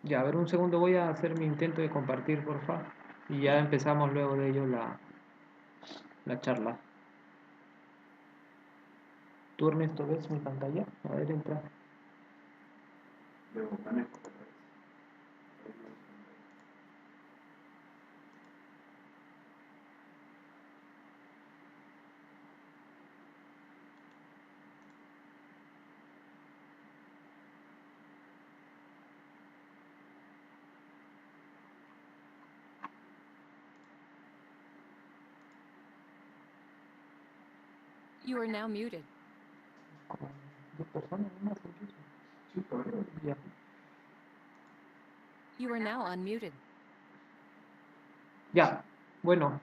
Ya, a ver, un segundo, voy a hacer mi intento de compartir, porfa. Y ya empezamos luego de ello la charla. ¿Tú, Ernesto, ves mi pantalla? A ver, entra. Luego manejo. You are now muted. Como 10 personas más incluso. Sí, todavía. Ya. You are now unmuted. Ya, bueno.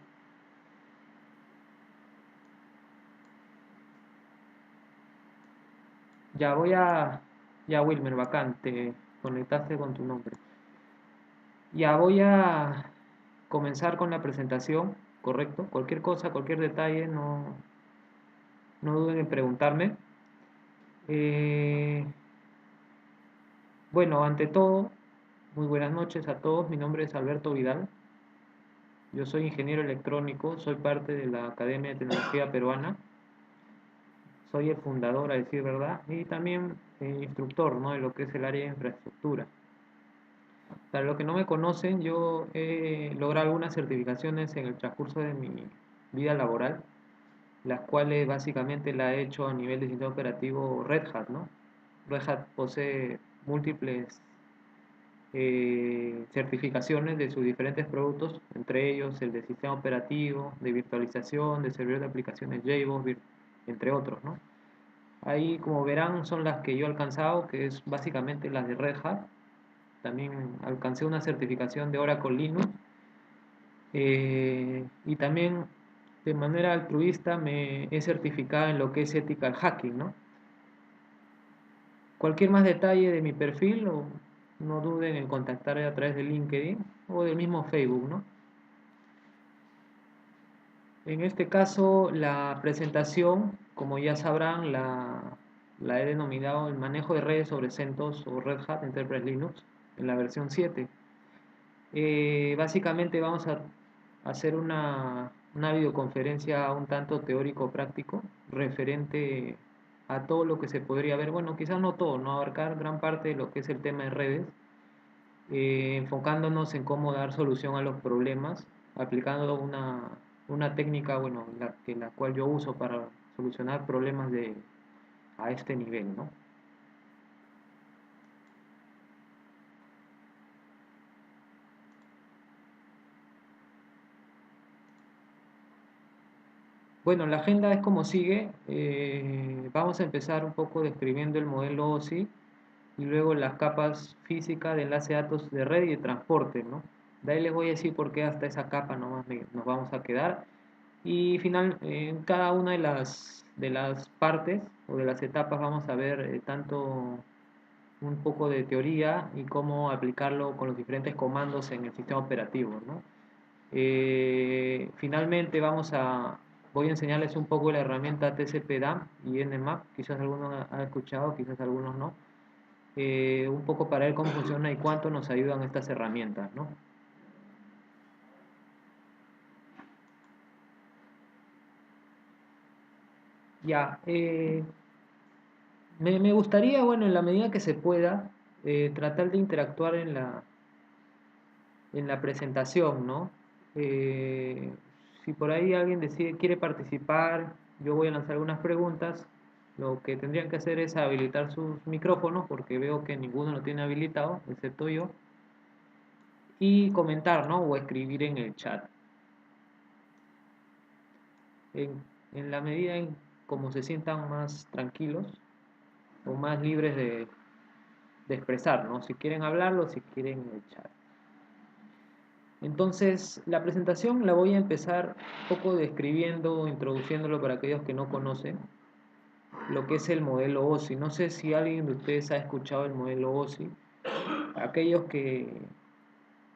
Ya voy a... Ya, Wilmer, bacán, te conectaste con tu nombre. Ya voy a comenzar con la presentación, ¿correcto? Cualquier cosa, cualquier detalle, no duden en preguntarme. Eh, bueno, ante todo, muy buenas noches a todos. Mi nombre es Alberto Vidal. Yo soy ingeniero electrónico, soy parte de la Academia de Tecnología Peruana. Soy el fundador, a decir verdad, y también instructor, ¿no?, de lo que es el área de infraestructura. Para los que no me conocen, yo he logrado algunas certificaciones en el transcurso de mi vida laboral, las cuales básicamente la he hecho a nivel de sistema operativo Red Hat, ¿no? Red Hat posee múltiples certificaciones de sus diferentes productos, entre ellos el de sistema operativo, de virtualización, de servidor de aplicaciones JBoss, entre otros, ¿no? Ahí, como verán, son las que yo he alcanzado, que es básicamente las de Red Hat. También alcancé una certificación de Oracle Linux. Y también de manera altruista me he certificado en lo que es ethical hacking, ¿no? Cualquier más detalle de mi perfil, no duden en contactarme a través de LinkedIn o del mismo Facebook, ¿no? En este caso, la presentación, como ya sabrán, la he denominado el manejo de redes sobre CentOS o Red Hat Enterprise Linux en la versión 7. Básicamente vamos a hacer una videoconferencia un tanto teórico-práctico referente a todo lo que se podría ver, bueno, quizás no todo, no abarcar gran parte de lo que es el tema de redes, enfocándonos en cómo dar solución a los problemas, aplicando una técnica, bueno, la cual yo uso para solucionar problemas a este nivel, ¿no? Bueno, la agenda es como sigue. Vamos a empezar un poco describiendo el modelo OSI y luego las capas físicas de enlace de datos de red y de transporte, ¿no? De ahí les voy a decir por qué hasta esa capa nomás nos vamos a quedar. Y final, en cada una de las partes o de las etapas vamos a ver tanto un poco de teoría y cómo aplicarlo con los diferentes comandos en el sistema operativo, ¿no? Finalmente voy a enseñarles un poco la herramienta TCP/DAM y Nmap, quizás algunos han escuchado, quizás algunos no, un poco para ver cómo funciona y cuánto nos ayudan estas herramientas, ¿no? Ya, me gustaría, bueno, en la medida que se pueda, tratar de interactuar en la presentación, ¿no? Eh, si por ahí alguien quiere participar, yo voy a lanzar algunas preguntas. Lo que tendrían que hacer es habilitar sus micrófonos, porque veo que ninguno lo tiene habilitado, excepto yo, y comentar, ¿no? O escribir en el chat. En, en la medida en como se sientan más tranquilos o más libres de expresar, ¿no? Si quieren hablarlo, si quieren en el chat. Entonces, la presentación la voy a empezar un poco describiendo, introduciéndolo para aquellos que no conocen lo que es el modelo OSI. No sé si alguien de ustedes ha escuchado el modelo OSI. Aquellos que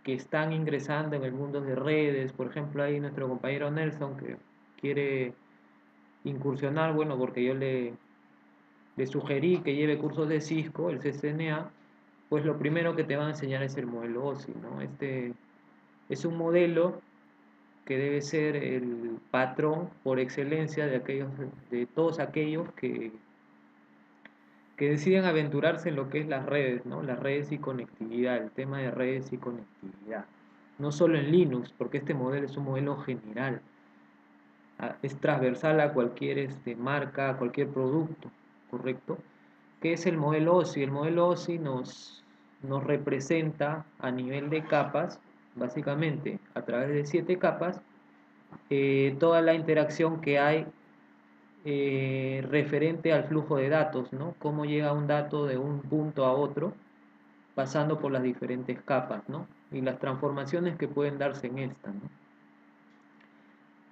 están ingresando en el mundo de redes, por ejemplo, ahí nuestro compañero Nelson que quiere incursionar, bueno, porque yo le sugerí que lleve cursos de Cisco, el CCNA, pues lo primero que te van a enseñar es el modelo OSI, ¿no? Este es un modelo que debe ser el patrón por excelencia de todos aquellos que deciden aventurarse en lo que es las redes, ¿no? Las redes y conectividad, el tema de redes y conectividad. No solo en Linux, porque este modelo es un modelo general, es transversal a cualquier marca, a cualquier producto, ¿correcto? ¿Qué es el modelo OSI? El modelo OSI nos representa a nivel de capas, básicamente a través de 7 capas, toda la interacción que hay referente al flujo de datos, ¿no? Cómo llega un dato de un punto a otro, pasando por las diferentes capas, ¿no? Y las transformaciones que pueden darse en esta, ¿no?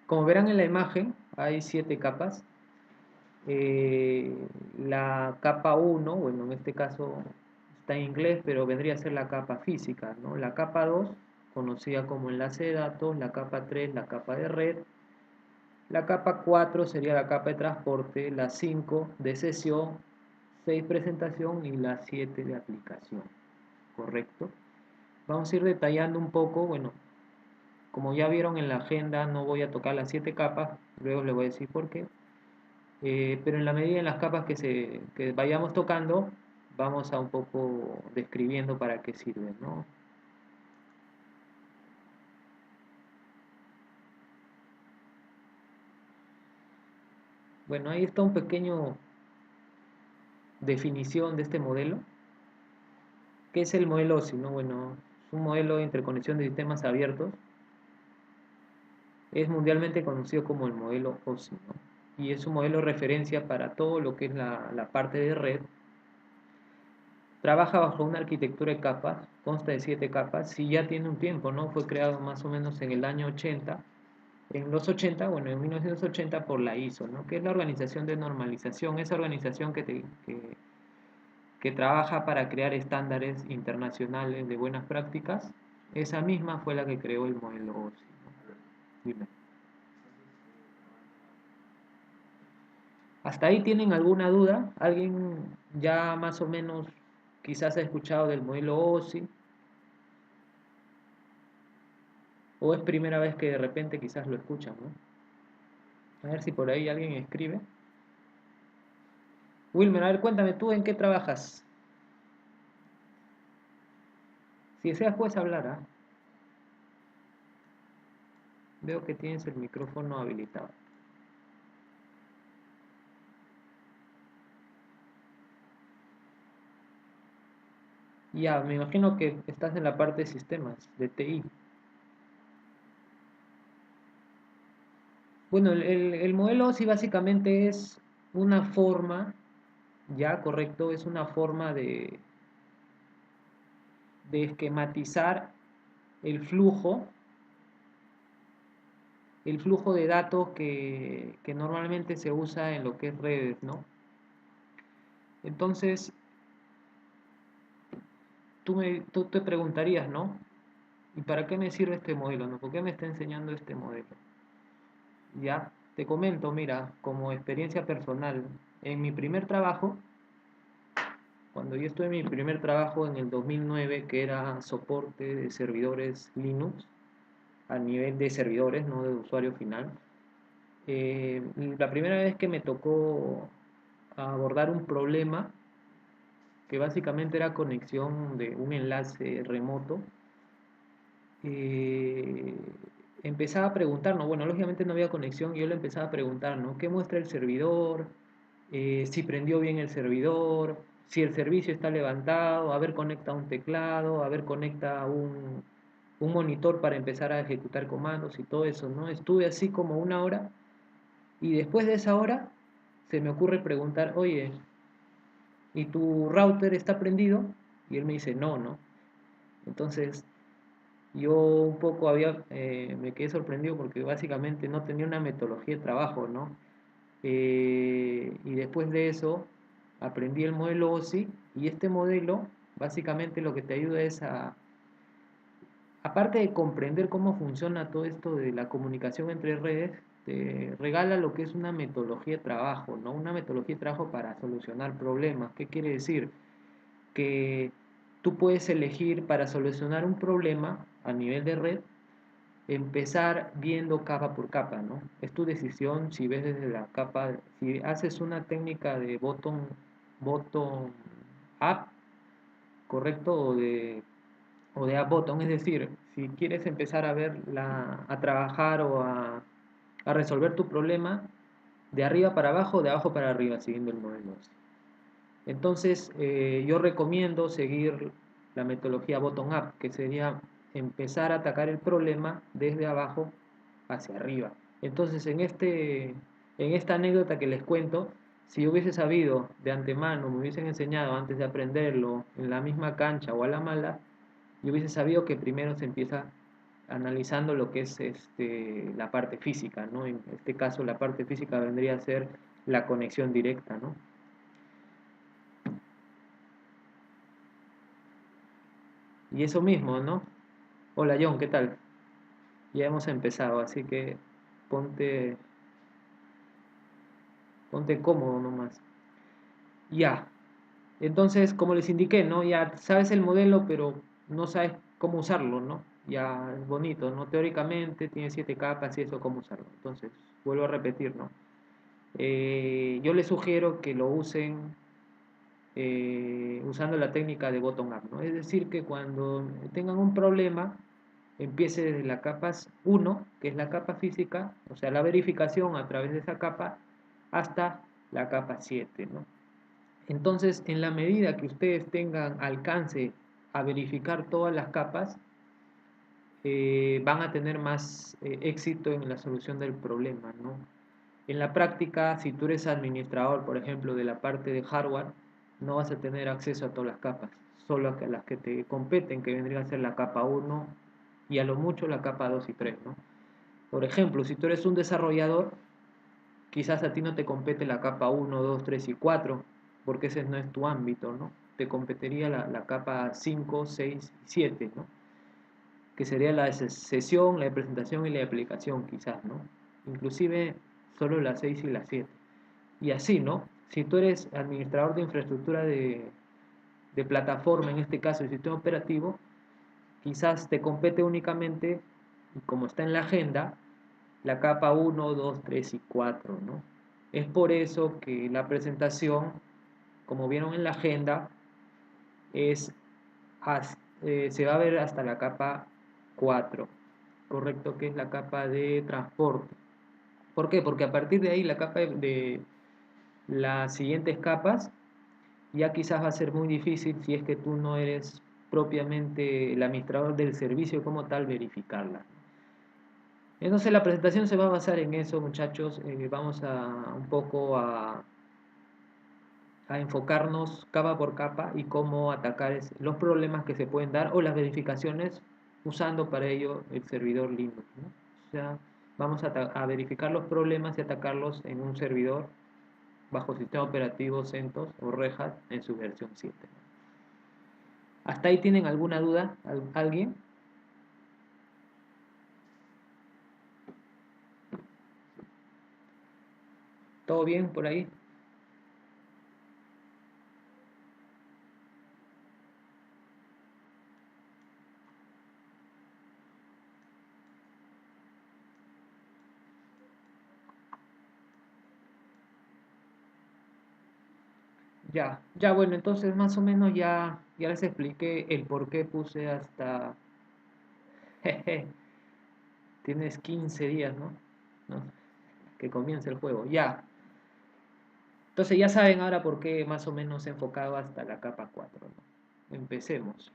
Como verán en la imagen, hay 7 capas. Eh, la capa 1, bueno, en este caso está en inglés, pero vendría a ser la capa física, ¿no? La capa 2, conocida como enlace de datos, la capa 3, la capa de red, la capa 4 sería la capa de transporte, la 5 de sesión, 6 presentación y la 7 de aplicación, ¿correcto? Vamos a ir detallando un poco, bueno, como ya vieron en la agenda, no voy a tocar las 7 capas, luego les voy a decir por qué. Pero en la medida en las capas que vayamos tocando, vamos a un poco describiendo para qué sirven, ¿no? Bueno, ahí está un pequeño definición de este modelo. ¿Qué es el modelo OSI, no? Bueno, es un modelo de interconexión de sistemas abiertos. Es mundialmente conocido como el modelo OSI, ¿no? Y es un modelo de referencia para todo lo que es la parte de red. Trabaja bajo una arquitectura de capas, consta de 7 capas, y ya tiene un tiempo, ¿no? Fue creado más o menos en el año 80, en los 80, bueno, en 1980 por la ISO, ¿no? Que es la Organización de Normalización, esa organización que trabaja para crear estándares internacionales de buenas prácticas. Esa misma fue la que creó el modelo OSI, ¿no? Dime. ¿Hasta ahí tienen alguna duda? ¿Alguien ya más o menos quizás ha escuchado del modelo OSI? ¿O es primera vez que de repente quizás lo escuchan, ¿no? A ver si por ahí alguien escribe. Wilmer, a ver, cuéntame tú en qué trabajas. Si deseas puedes hablar, ¿ah? Veo que tienes el micrófono habilitado. Ya, me imagino que estás en la parte de sistemas, de TI. Bueno, el modelo sí básicamente es una forma, ya correcto, es una forma de esquematizar el flujo de datos que normalmente se usa en lo que es redes, ¿no? Entonces, tú te preguntarías, ¿no? ¿Y para qué me sirve este modelo, no? ¿Por qué me está enseñando este modelo? Ya, te comento, mira, como experiencia personal, en mi primer trabajo, cuando yo estuve en mi primer trabajo en el 2009, que era soporte de servidores Linux, a nivel de servidores, no de usuario final, la primera vez que me tocó abordar un problema, que básicamente era conexión de un enlace remoto, eh, empezaba a preguntar, ¿no? Bueno, lógicamente no había conexión, y yo le empezaba a preguntar, ¿no? ¿Qué muestra el servidor? Si prendió bien el servidor, si el servicio está levantado, a ver, conecta un teclado, a ver, conecta un monitor para empezar a ejecutar comandos y todo eso, ¿no? Estuve así como una hora, y después de esa hora se me ocurre preguntar, oye, ¿y tu router está prendido? Y él me dice, no, ¿no? Entonces yo un poco me quedé sorprendido porque básicamente no tenía una metodología de trabajo, ¿no? Y después de eso aprendí el modelo OSI, y este modelo básicamente lo que te ayuda es aparte de comprender cómo funciona todo esto de la comunicación entre redes, te regala lo que es una metodología de trabajo, ¿no? Una metodología de trabajo para solucionar problemas. ¿Qué quiere decir? Que tú puedes elegir para solucionar un problema a nivel de red, empezar viendo capa por capa, ¿no? Es tu decisión si ves desde la capa, si haces una técnica de bottom up, correcto, o de up bottom, es decir, si quieres empezar a ver a trabajar o a resolver tu problema de arriba para abajo, de abajo para arriba, siguiendo el modelo. Entonces, yo recomiendo seguir la metodología bottom-up, que sería empezar a atacar el problema desde abajo hacia arriba. Entonces, en esta anécdota que les cuento, si yo hubiese sabido de antemano, me hubiesen enseñado antes de aprenderlo en la misma cancha o a la mala, yo hubiese sabido que primero se empieza analizando lo que es la parte física, ¿no? En este caso, la parte física vendría a ser la conexión directa, ¿no? Y eso mismo, ¿no? Hola John, ¿qué tal? Ya hemos empezado, así que ponte, ponte cómodo nomás. Ya, entonces, como les indiqué, ¿no? Ya sabes el modelo, pero no sabes cómo usarlo, ¿no? Ya es bonito, ¿no? Teóricamente tiene 7 capas y eso, cómo usarlo. Entonces, vuelvo a repetir, ¿no? Yo les sugiero que lo usen usando la técnica de bottom-up, ¿no? Es decir, que cuando tengan un problema, empiece desde la capa 1, que es la capa física, o sea, la verificación a través de esa capa, hasta la capa 7, ¿no? Entonces, en la medida que ustedes tengan alcance a verificar todas las capas, van a tener más éxito en la solución del problema, ¿no? En la práctica, si tú eres administrador, por ejemplo, de la parte de hardware, no vas a tener acceso a todas las capas, solo a las que te competen, que vendría a ser la capa 1 y a lo mucho la capa 2 y 3, ¿no? Por ejemplo, si tú eres un desarrollador, quizás a ti no te compete la capa 1, 2, 3 y 4, porque ese no es tu ámbito, ¿no? Te competiría la capa 5, 6 y 7, ¿no? Que sería la sesión, la presentación y la aplicación, quizás, ¿no? Inclusive solo la 6 y la 7. Y así, ¿no? Si tú eres administrador de infraestructura de plataforma, en este caso el sistema operativo, quizás te compete únicamente, como está en la agenda, la capa 1, 2, 3 y 4, ¿no? Es por eso que la presentación, como vieron en la agenda, es se va a ver hasta la capa 4, correcto, que es la capa de transporte. ¿Por qué? Porque a partir de ahí la capa de las siguientes capas ya quizás va a ser muy difícil, si es que tú no eres propiamente el administrador del servicio como tal, verificarla. Entonces la presentación se va a basar en eso, muchachos. Vamos a un poco a enfocarnos capa por capa y cómo atacar los problemas que se pueden dar o las verificaciones usando para ello el servidor Linux, ¿no? O sea, vamos a verificar los problemas y atacarlos en un servidor bajo sistema operativo CentOS o Red Hat en su versión 7. ¿Hasta ahí tienen alguna duda? ¿Alguien? ¿Todo bien por ahí? Ya, ya bueno, entonces más o menos ya les expliqué el por qué puse hasta... Jeje, tienes 15 días, ¿no? ¿No? Que comience el juego, ya. Entonces ya saben ahora por qué más o menos he enfocado hasta la capa 4, ¿no? Empecemos.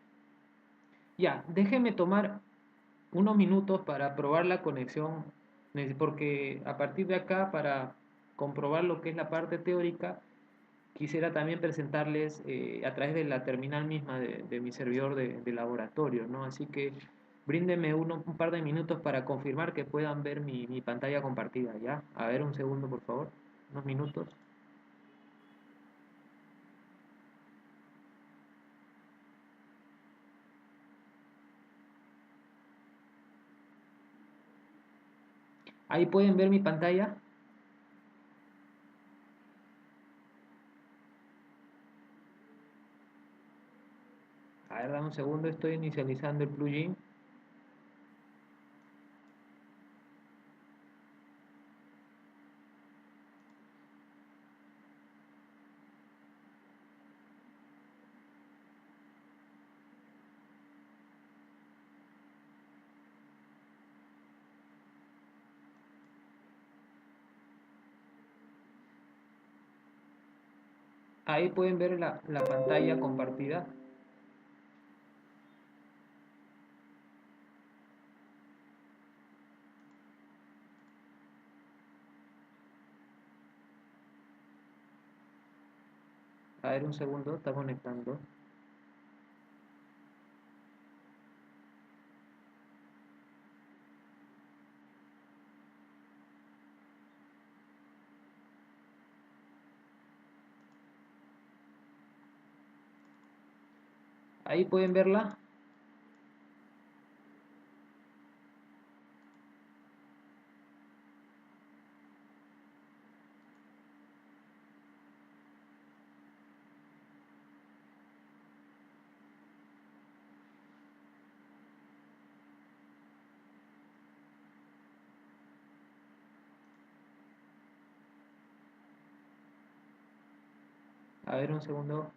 Ya, déjenme tomar unos minutos para probar la conexión, porque a partir de acá, para comprobar lo que es la parte teórica, quisiera también presentarles a través de la terminal misma de mi servidor de laboratorio, ¿no? Así que bríndenme un par de minutos para confirmar que puedan ver mi pantalla compartida, ¿ya? A ver, un segundo, por favor. Unos minutos. Ahí pueden ver mi pantalla. A A ver, dame un segundo, estoy inicializando el plugin. Ahí pueden ver la pantalla compartida. A ver, un segundo, está conectando. Ahí pueden verla. A ver, un segundo.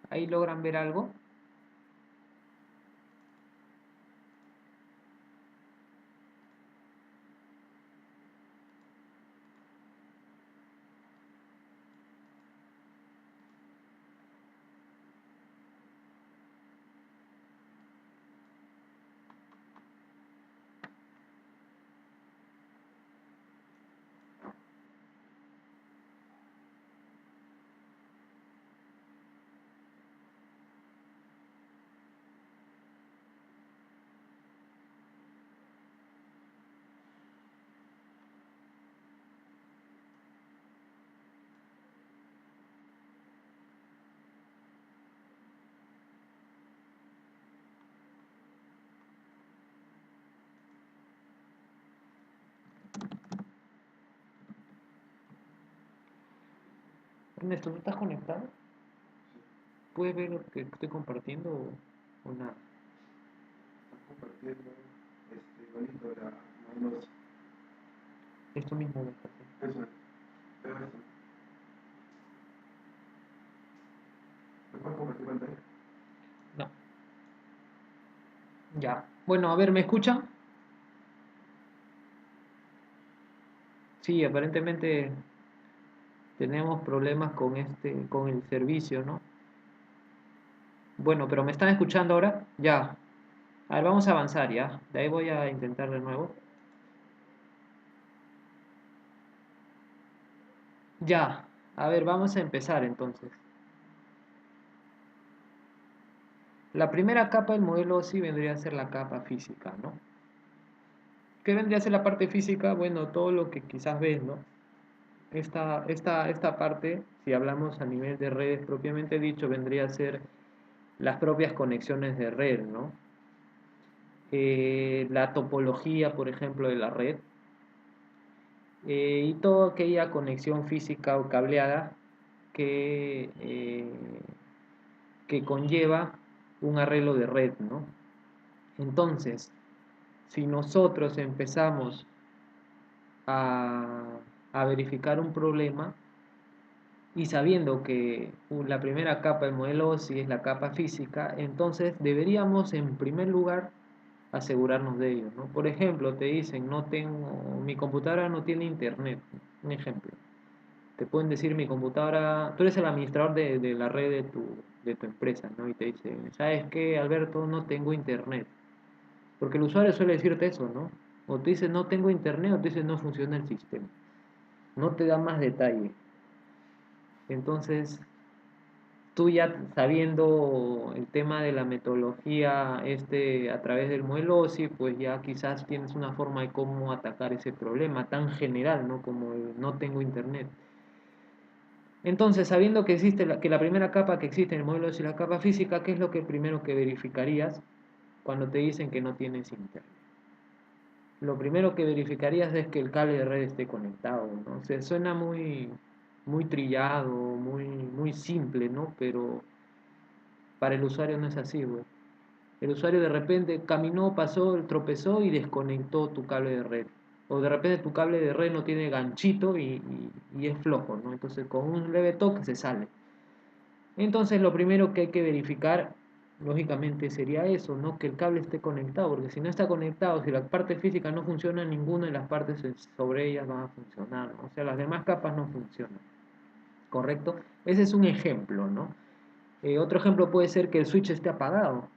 Ahí logran ver algo. Ernesto, ¿tú estás conectado? ¿Puedes ver lo que estoy compartiendo o nada? Compartiendo igualito la Windows. Esto mismo lo está haciendo. Eso es. Pero eso. ¿Me puedes compartir pantalla? No. Ya. Bueno, a ver, ¿me escuchan? Sí, aparentemente tenemos problemas con el servicio, ¿no? Bueno, pero ¿me están escuchando ahora? Ya. A ver, vamos a avanzar ya. De ahí voy a intentar de nuevo. Ya. A ver, vamos a empezar entonces. La primera capa del modelo sí vendría a ser la capa física, ¿no? ¿Qué vendría a ser la parte física? Bueno, todo lo que quizás ves, ¿no? Esta parte, si hablamos a nivel de redes propiamente dicho, vendría a ser las propias conexiones de red, ¿no? La topología, por ejemplo, de la red, y toda aquella conexión física o cableada que, que conlleva un arreglo de red, ¿no? Entonces, si nosotros empezamos a, a verificar un problema y sabiendo que la primera capa del modelo OSI es la capa física, entonces deberíamos en primer lugar asegurarnos de ello, ¿no? Por ejemplo, te dicen, mi computadora no tiene internet, un ejemplo. Te pueden decir, mi computadora, tú eres el administrador de la red de tu empresa, ¿no? Y te dicen, ¿sabes qué, Alberto? No tengo internet. Porque el usuario suele decirte eso, ¿no? O te dice, no tengo internet, o te dice, no funciona el sistema. No te da más detalle. Entonces, tú ya sabiendo el tema de la metodología a través del modelo OSI, pues ya quizás tienes una forma de cómo atacar ese problema tan general, ¿no? Como el no tengo internet. Entonces, sabiendo que existe que la primera capa que existe en el modelo OSI es la capa física, ¿qué es lo que primero que verificarías cuando te dicen que no tienes internet? Lo primero que verificarías es que el cable de red esté conectado, ¿no? O sea, suena muy trillado, muy simple, ¿no? Pero para el usuario no es así, güey. El usuario de repente caminó, pasó, tropezó y desconectó tu cable de red. O de repente tu cable de red no tiene ganchito y es flojo, ¿no? Entonces con un leve toque se sale. Entonces lo primero que hay que verificar, lógicamente, sería eso, ¿no? Que el cable esté conectado, porque si no está conectado, si la parte física no funciona, ninguna de las partes sobre ellas van a funcionar, ¿no? O sea, las demás capas no funcionan, ¿correcto? Ese es un ejemplo, ¿no? Otro ejemplo puede ser que el switch esté apagado,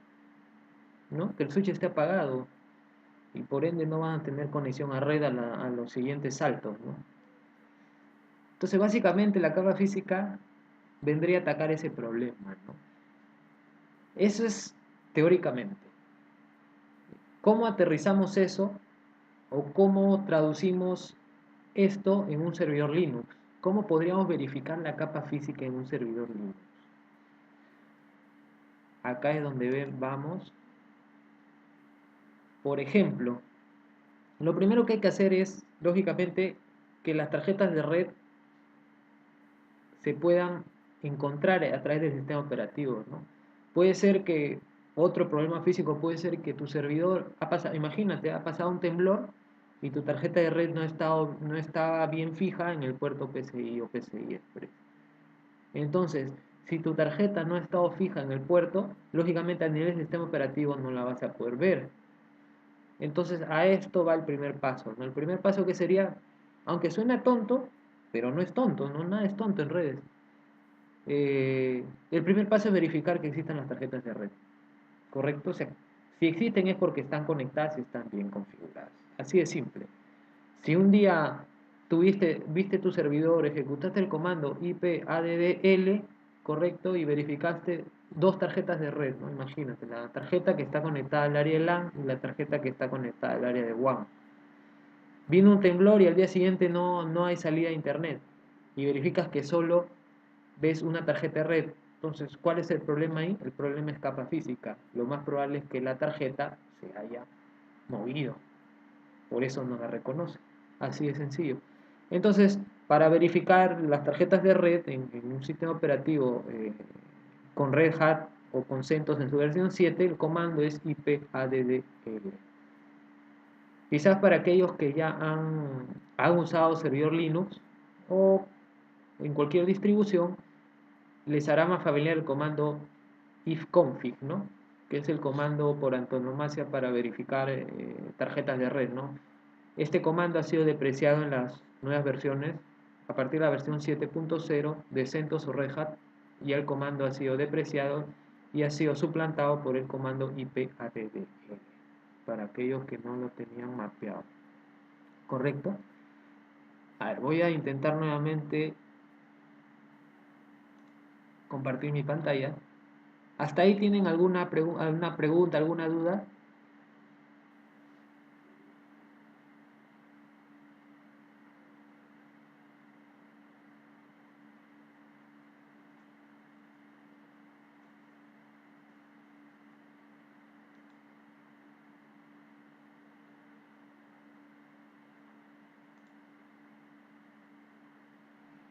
¿no? Que el switch esté apagado y por ende no van a tener conexión a red a los siguientes saltos, ¿no? Entonces, básicamente, la capa física vendría a atacar ese problema, ¿no? Eso es teóricamente. ¿Cómo aterrizamos eso o cómo traducimos esto en un servidor Linux? ¿Cómo podríamos verificar la capa física en un servidor Linux? Acá es donde vamos. Por ejemplo, lo primero que hay que hacer es, lógicamente, que las tarjetas de red se puedan encontrar a través del sistema operativo, ¿no? Puede ser que otro problema físico puede ser que tu servidor ha pasado, imagínate, ha pasado un temblor y tu tarjeta de red no estaba bien fija en el puerto PCI o PCI Express. Entonces, si tu tarjeta no ha estado fija en el puerto, lógicamente a nivel del sistema operativo no la vas a poder ver. Entonces, a esto va el primer paso, ¿no? El primer paso que sería, aunque suena tonto, pero no es tonto, ¿no? Nada es tonto en redes. El primer paso es verificar que existan las tarjetas de red, ¿correcto? O sea, si existen es porque están conectadas y están bien configuradas. Así de simple. Si un día viste tu servidor, ejecutaste el comando IP-addl, correcto, y verificaste dos tarjetas de red, ¿no? Imagínate, la tarjeta que está conectada al área de LAN y la tarjeta que está conectada al área de WAN. Vino un temblor y al día siguiente no hay salida a internet y verificas que solo ves una tarjeta de red. Entonces, ¿cuál es el problema ahí? El problema es capa física. Lo más probable es que la tarjeta se haya movido. Por eso no la reconoce. Así de sencillo. Entonces, para verificar las tarjetas de red en un sistema operativo con Red Hat o con CentOS en su versión 7, el comando es IP-addl. Quizás para aquellos que ya han usado servidor Linux o en cualquier distribución, les hará más familiar el comando ifconfig, ¿no? Que es el comando por antonomasia para verificar tarjetas de red, ¿no? Este comando ha sido depreciado en las nuevas versiones, a partir de la versión 7.0 de CentOS o Red Hat, y el comando ha sido depreciado y ha sido suplantado por el comando IP-addl, para aquellos que no lo tenían mapeado. ¿Correcto? A ver, voy a intentar nuevamente compartir mi pantalla. ¿Hasta ahí tienen alguna pregunta, alguna duda?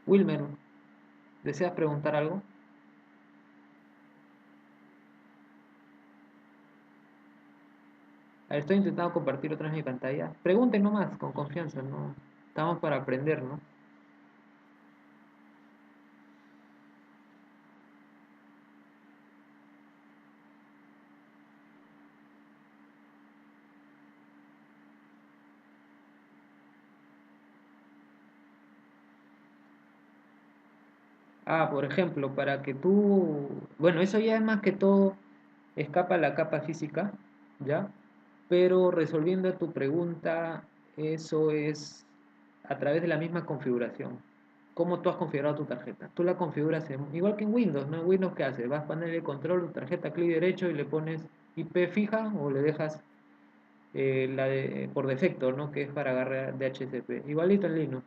Wilmer, ¿deseas preguntar algo? A ver, estoy intentando compartir otra vez mi pantalla. Pregunten nomás, con confianza, ¿no? Estamos para aprender, ¿no? Por ejemplo, para que tú... Bueno, eso ya es más que todo escapa a la capa física, ¿ya? Pero resolviendo tu pregunta, eso es a través de la misma configuración. ¿Cómo tú has configurado tu tarjeta? Tú la configuras igual que en Windows, ¿no? En Windows, ¿qué haces? Vas a ponerle control, tu tarjeta, clic derecho y le pones IP fija o le dejas por defecto, ¿no? Que es para agarrar DHCP. Igualito en Linux.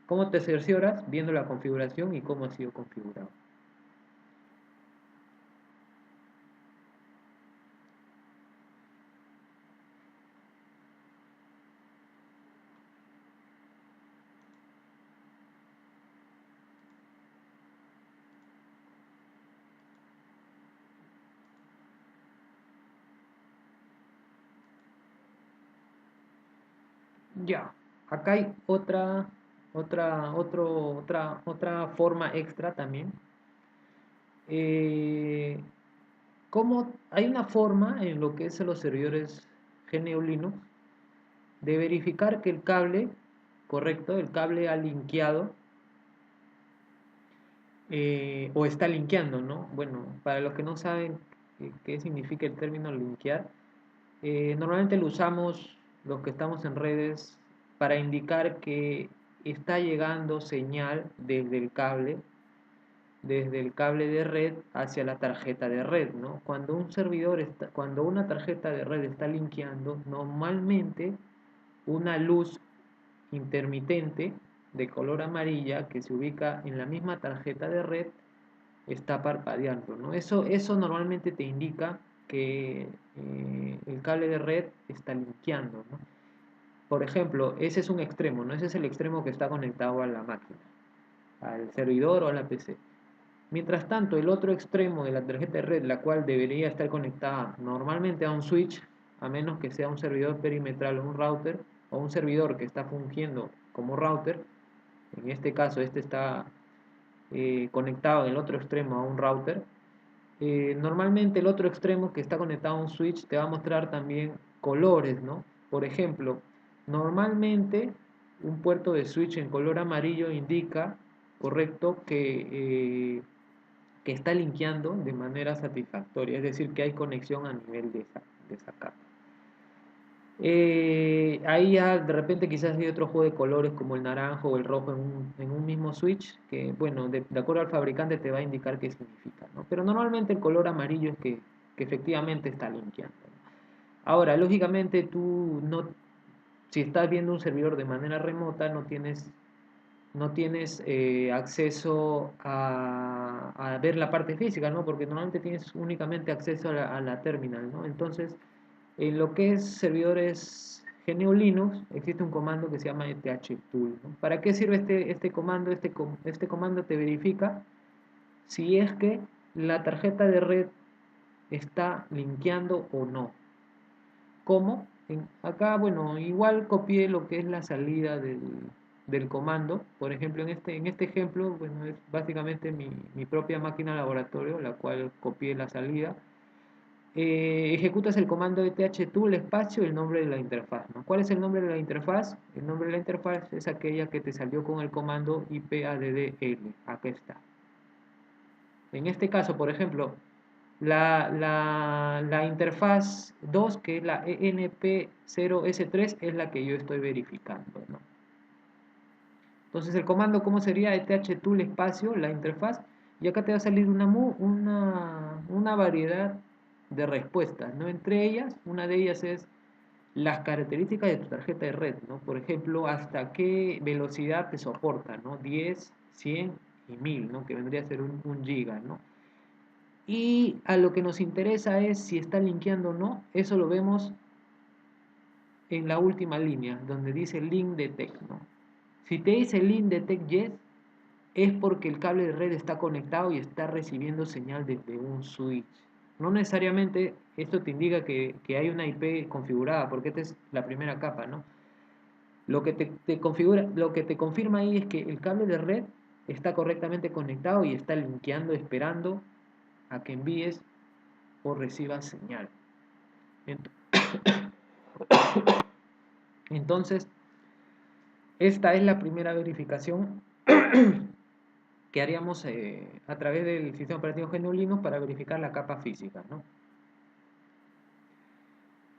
¿Cómo te cercioras? Viendo la configuración y cómo ha sido configurado. Ya, acá hay otra forma extra también. Eh, Hay una forma en lo que es los servidores GNU Linux de verificar que el cable, correcto, el cable ha linkeado o está linkeando, ¿no? Bueno, para los que no saben qué significa el término linkear, normalmente lo usamos los que estamos en redes para indicar que está llegando señal desde el cable de red hacia la tarjeta de red, ¿no? Cuando una tarjeta de red está linkeando, normalmente una luz intermitente de color amarilla que se ubica en la misma tarjeta de red está parpadeando, ¿no? Eso normalmente te indica que el cable de red está linkeando, ¿no? Por ejemplo, ese es un extremo, ¿no? Ese es el extremo que está conectado a la máquina, al servidor o a la PC. Mientras tanto, el otro extremo de la tarjeta de red, la cual debería estar conectada normalmente a un switch, a menos que sea un servidor perimetral o un router, o un servidor que está fungiendo como router, en este caso este está conectado en el otro extremo a un router, normalmente el otro extremo que está conectado a un switch te va a mostrar también colores, ¿no? Por ejemplo, normalmente un puerto de switch en color amarillo indica, correcto, que está linkeando de manera satisfactoria, es decir, que hay conexión a nivel de esa capa. Ahí ya de repente quizás hay otro juego de colores como el naranjo o el rojo en un mismo switch, que bueno, de acuerdo al fabricante te va a indicar qué significa, ¿no? Pero normalmente el color amarillo es que efectivamente está linkeando. Ahora, lógicamente tú no, si estás viendo un servidor de manera remota, no tienes acceso a ver la parte física, ¿no? Porque normalmente tienes únicamente acceso a la terminal, ¿no? Entonces, en lo que es servidores GNU Linux, existe un comando que se llama ethtool, ¿no? ¿Para qué sirve este comando? Este comando te verifica si es que la tarjeta de red está linkeando o no. ¿Cómo? Acá, bueno, igual copié lo que es la salida del comando. Por ejemplo, en este ejemplo, bueno, es básicamente mi propia máquina laboratorio, la cual copié la salida. Ejecutas el comando de thtool espacio el nombre de la interfaz, ¿no? ¿Cuál es el nombre de la interfaz? El nombre de la interfaz es aquella que te salió con el comando ipaddl. Acá está. En este caso, por ejemplo, la interfaz 2, que es la ENP0S3, es la que yo estoy verificando, ¿no? Entonces el comando, ¿cómo sería? Thtool espacio, la interfaz, y acá te va a salir una variedad de respuestas, ¿no? Entre ellas, una de ellas es las características de tu tarjeta de red, ¿no? Por ejemplo, hasta qué velocidad te soporta, ¿no? 10, 100 y 1000, ¿no? Que vendría a ser un giga, ¿no? Y a lo que nos interesa es si está linkeando o no. Eso lo vemos en la última línea, donde dice link detect, ¿no? Si te dice link detect yes, es porque el cable de red está conectado y está recibiendo señal desde un switch. no necesariamente esto te indica que hay una IP configurada, porque esta es la primera capa, ¿no? Lo que te configura, lo que te confirma ahí es que el cable de red está correctamente conectado y está linkeando, esperando a que envíes o recibas señal. Entonces, esta es la primera verificación que haríamos a través del sistema operativo GNU Linux para verificar la capa física, ¿no?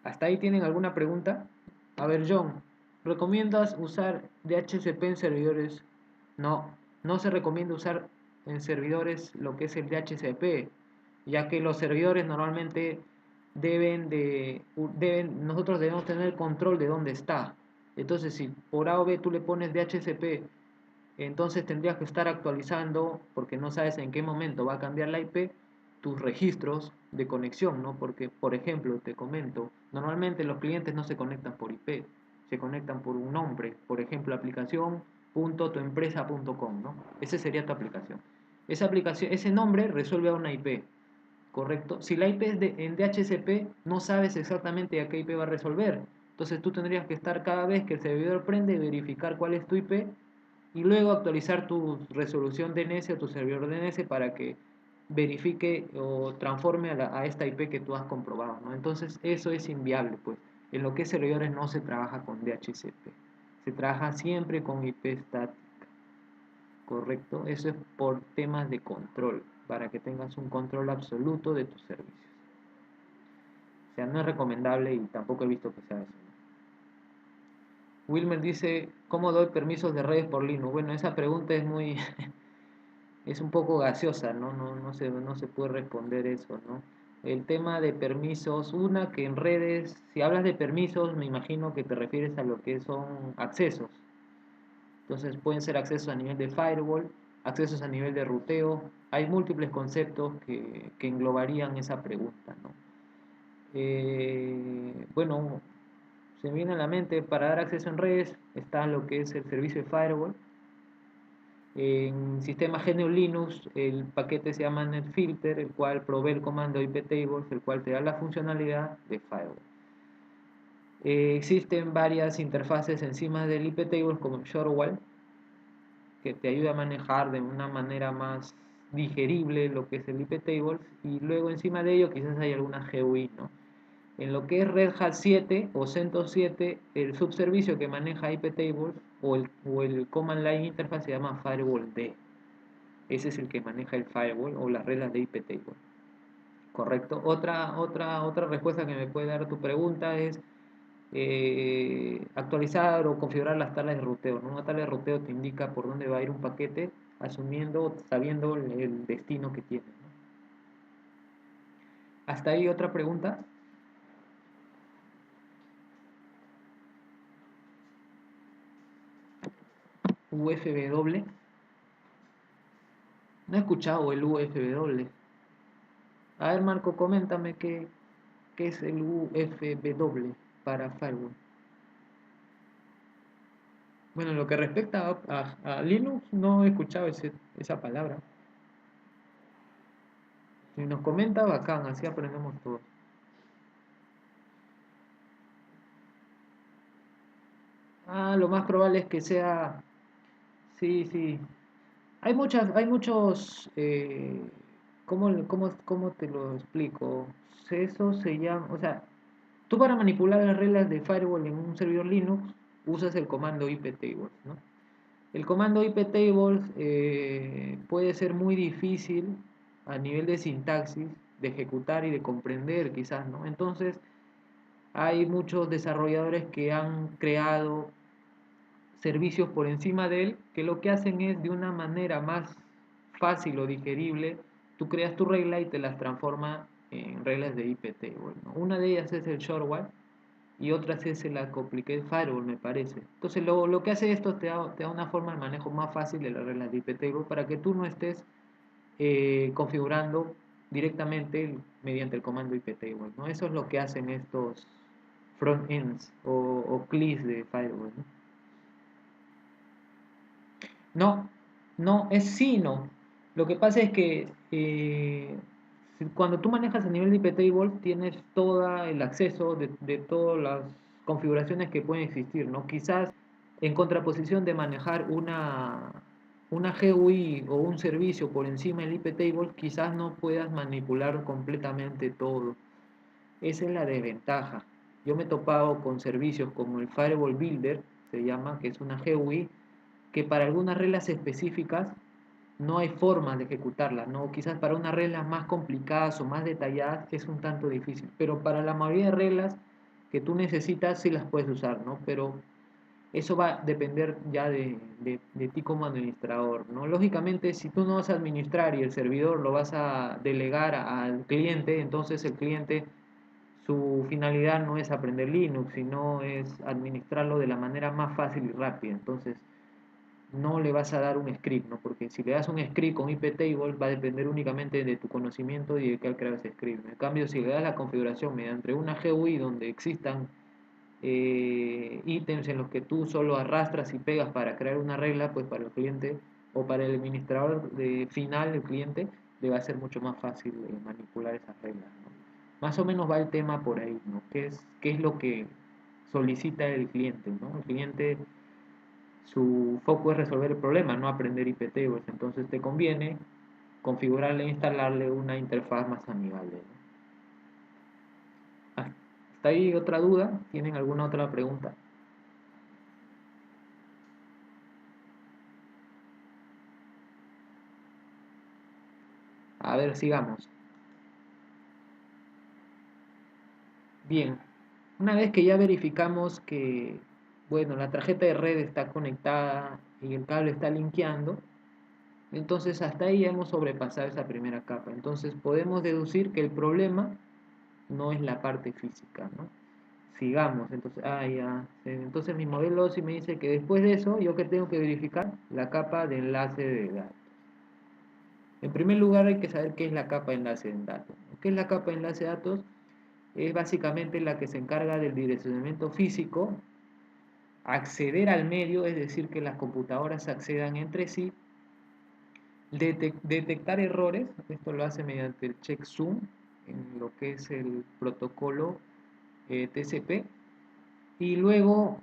¿Hasta ahí tienen alguna pregunta? A ver, John, ¿recomiendas usar DHCP en servidores? No, no se recomienda usar en servidores lo que es el DHCP, ya que los servidores normalmente nosotros debemos tener control de dónde está. Entonces, si por A o B tú le pones DHCP, entonces tendrías que estar actualizando, porque no sabes en qué momento va a cambiar la IP, tus registros de conexión, ¿no? Porque, por ejemplo, te comento, normalmente los clientes no se conectan por IP, se conectan por un nombre, por ejemplo, aplicación.tuempresa.com, ¿no? Ese sería tu aplicación. Esa aplicación, ese nombre resuelve a una IP, ¿correcto? Si la IP es en DHCP, no sabes exactamente a qué IP va a resolver. Entonces tú tendrías que estar cada vez que el servidor prende, verificar cuál es tu IP y luego actualizar tu resolución DNS o tu servidor DNS para que verifique o transforme a esta IP que tú has comprobado, ¿no? Entonces eso es inviable, pues. En lo que es servidores no se trabaja con DHCP, se trabaja siempre con IP estática, ¿correcto? Eso es por temas de control, para que tengas un control absoluto de tus servicios. O sea, no es recomendable y tampoco he visto que sea eso. Wilmer dice, ¿cómo doy permisos de redes por Linux? Bueno, esa pregunta es muy es un poco gaseosa, ¿no? No se puede responder eso, ¿no? El tema de permisos, una que en redes, si hablas de permisos, me imagino que te refieres a lo que son accesos. Entonces pueden ser accesos a nivel de firewall, accesos a nivel de ruteo. Hay múltiples conceptos que englobarían esa pregunta, ¿no? Bueno, se me viene a la mente, para dar acceso en redes está lo que es el servicio de firewall. En sistema GNU Linux el paquete se llama netfilter, el cual provee el comando iptables, el cual te da la funcionalidad de firewall. Existen varias interfaces encima del iptables como shortwall, que te ayuda a manejar de una manera más digerible lo que es el iptables, y luego encima de ello quizás hay alguna GUI, ¿no? En lo que es Red Hat 7 o CentOS 7, el subservicio que maneja iptables o el command line interface se llama firewall D. Ese es el que maneja el firewall o las reglas de iptable. Correcto. Otra respuesta que me puede dar tu pregunta es actualizar o configurar las tablas de ruteo, ¿no? Una tabla de ruteo te indica por dónde va a ir un paquete, asumiendo, sabiendo el destino que tiene, ¿no? ¿Hasta ahí otra pregunta? UFW. No he escuchado el UFW. A ver, Marco, coméntame qué es el UFW para firewall. Bueno, en lo que respecta a Linux, no he escuchado esa palabra. Si nos comenta, bacán, así aprendemos todos. Ah, lo más probable es que sea... Sí, sí. Hay muchos... ¿cómo te lo explico? Eso se llama... O sea, tú para manipular las reglas de firewall en un servidor Linux, usas el comando iptables, ¿no? El comando iptables puede ser muy difícil a nivel de sintaxis, de ejecutar y de comprender quizás, ¿no? Entonces hay muchos desarrolladores que han creado servicios por encima de él que lo que hacen es de una manera más fácil o digerible, tú creas tu regla y te las transforma en reglas de iptable, ¿no? Una de ellas es el shortwall y otras es el Complicated Firewall, me parece. Entonces lo que hace esto te da una forma de manejo más fácil de las reglas de iptable para que tú no estés configurando directamente mediante el comando iptable, ¿no? Eso es lo que hacen estos front-ends o CLIs de Firewall, ¿no? No, no, es sí, no. Lo que pasa es que Cuando tú manejas a nivel de IP table, tienes todo el acceso de todas las configuraciones que pueden existir, ¿no? Quizás en contraposición de manejar una GUI o un servicio por encima del IP table, quizás no puedas manipular completamente todo. Esa es la desventaja. Yo me he topado con servicios como el Firewall Builder, se llama, que es una GUI, que para algunas reglas específicas no hay forma de ejecutarlas, ¿no? Quizás para unas reglas más complicadas o más detalladas es un tanto difícil, pero para la mayoría de reglas que tú necesitas sí las puedes usar, ¿no? Pero eso va a depender ya de ti como administrador, ¿no? Lógicamente, si tú no vas a administrar y el servidor lo vas a delegar al cliente, entonces el cliente, su finalidad no es aprender Linux, sino es administrarlo de la manera más fácil y rápida. Entonces, no le vas a dar un script, ¿no? Porque si le das un script con iptable va a depender únicamente de tu conocimiento y de qué crear ese script. En cambio, si le das la configuración mediante una GUI donde existan ítems en los que tú solo arrastras y pegas para crear una regla, pues para el cliente o para el administrador final, el cliente, le va a ser mucho más fácil manipular esas reglas, ¿no? Más o menos va el tema por ahí, ¿no? Qué es lo que solicita el cliente, ¿no? El cliente, su foco es resolver el problema, no aprender IPTbles. Entonces te conviene configurarle e instalarle una interfaz más amigable, ¿no? ¿Hasta ahí otra duda? ¿Tienen alguna otra pregunta? A ver, sigamos. Bien, una vez que ya verificamos que, bueno, la tarjeta de red está conectada y el cable está linkeando, entonces hasta ahí ya hemos sobrepasado esa primera capa. Entonces podemos deducir que el problema no es la parte física, ¿no? Sigamos, entonces, ya. Entonces mi modelo sí me dice que después de eso, yo que tengo que verificar la capa de enlace de datos. En primer lugar hay que saber qué es la capa de enlace de datos, ¿no? ¿Qué es la capa de enlace de datos? Es básicamente la que se encarga del direccionamiento físico, acceder al medio, es decir, que las computadoras accedan entre sí, detectar errores, esto lo hace mediante el checksum, en lo que es el protocolo TCP, y luego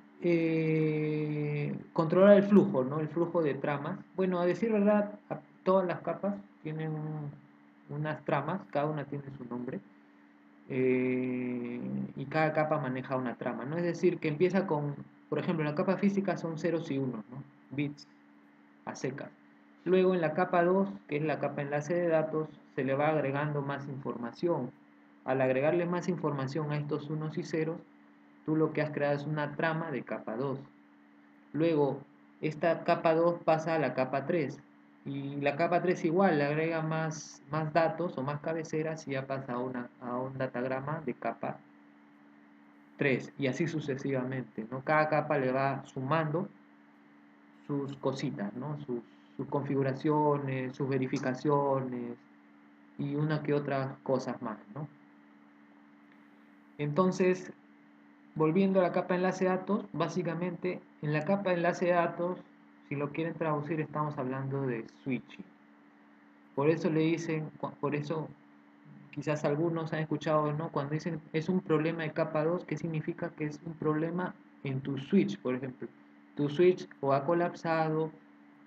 controlar el flujo, ¿no? El flujo de tramas. Bueno, a decir verdad, todas las capas tienen unas tramas, cada una tiene su nombre, y cada capa maneja una trama, ¿no? Es decir, que empieza con, por ejemplo, en la capa física son ceros y unos, ¿no? Bits a secas. Luego en la capa 2, que es la capa enlace de datos, se le va agregando más información. Al agregarle más información a estos unos y ceros, tú lo que has creado es una trama de capa 2. Luego, esta capa 2 pasa a la capa 3. Y la capa 3 igual, le agrega más datos o más cabeceras y ya pasa a un datagrama de capa 3. Y así sucesivamente, ¿no? Cada capa le va sumando sus cositas, ¿no? Sus configuraciones, sus verificaciones y una que otras cosas más, ¿no? Entonces, volviendo a la capa de enlace de datos, básicamente en la capa de enlace de datos, si lo quieren traducir, estamos hablando de switching. Por eso le dicen, por eso quizás algunos han escuchado, ¿no? Cuando dicen es un problema de capa 2, ¿qué significa? Que es un problema en tu switch, por ejemplo. Tu switch o ha colapsado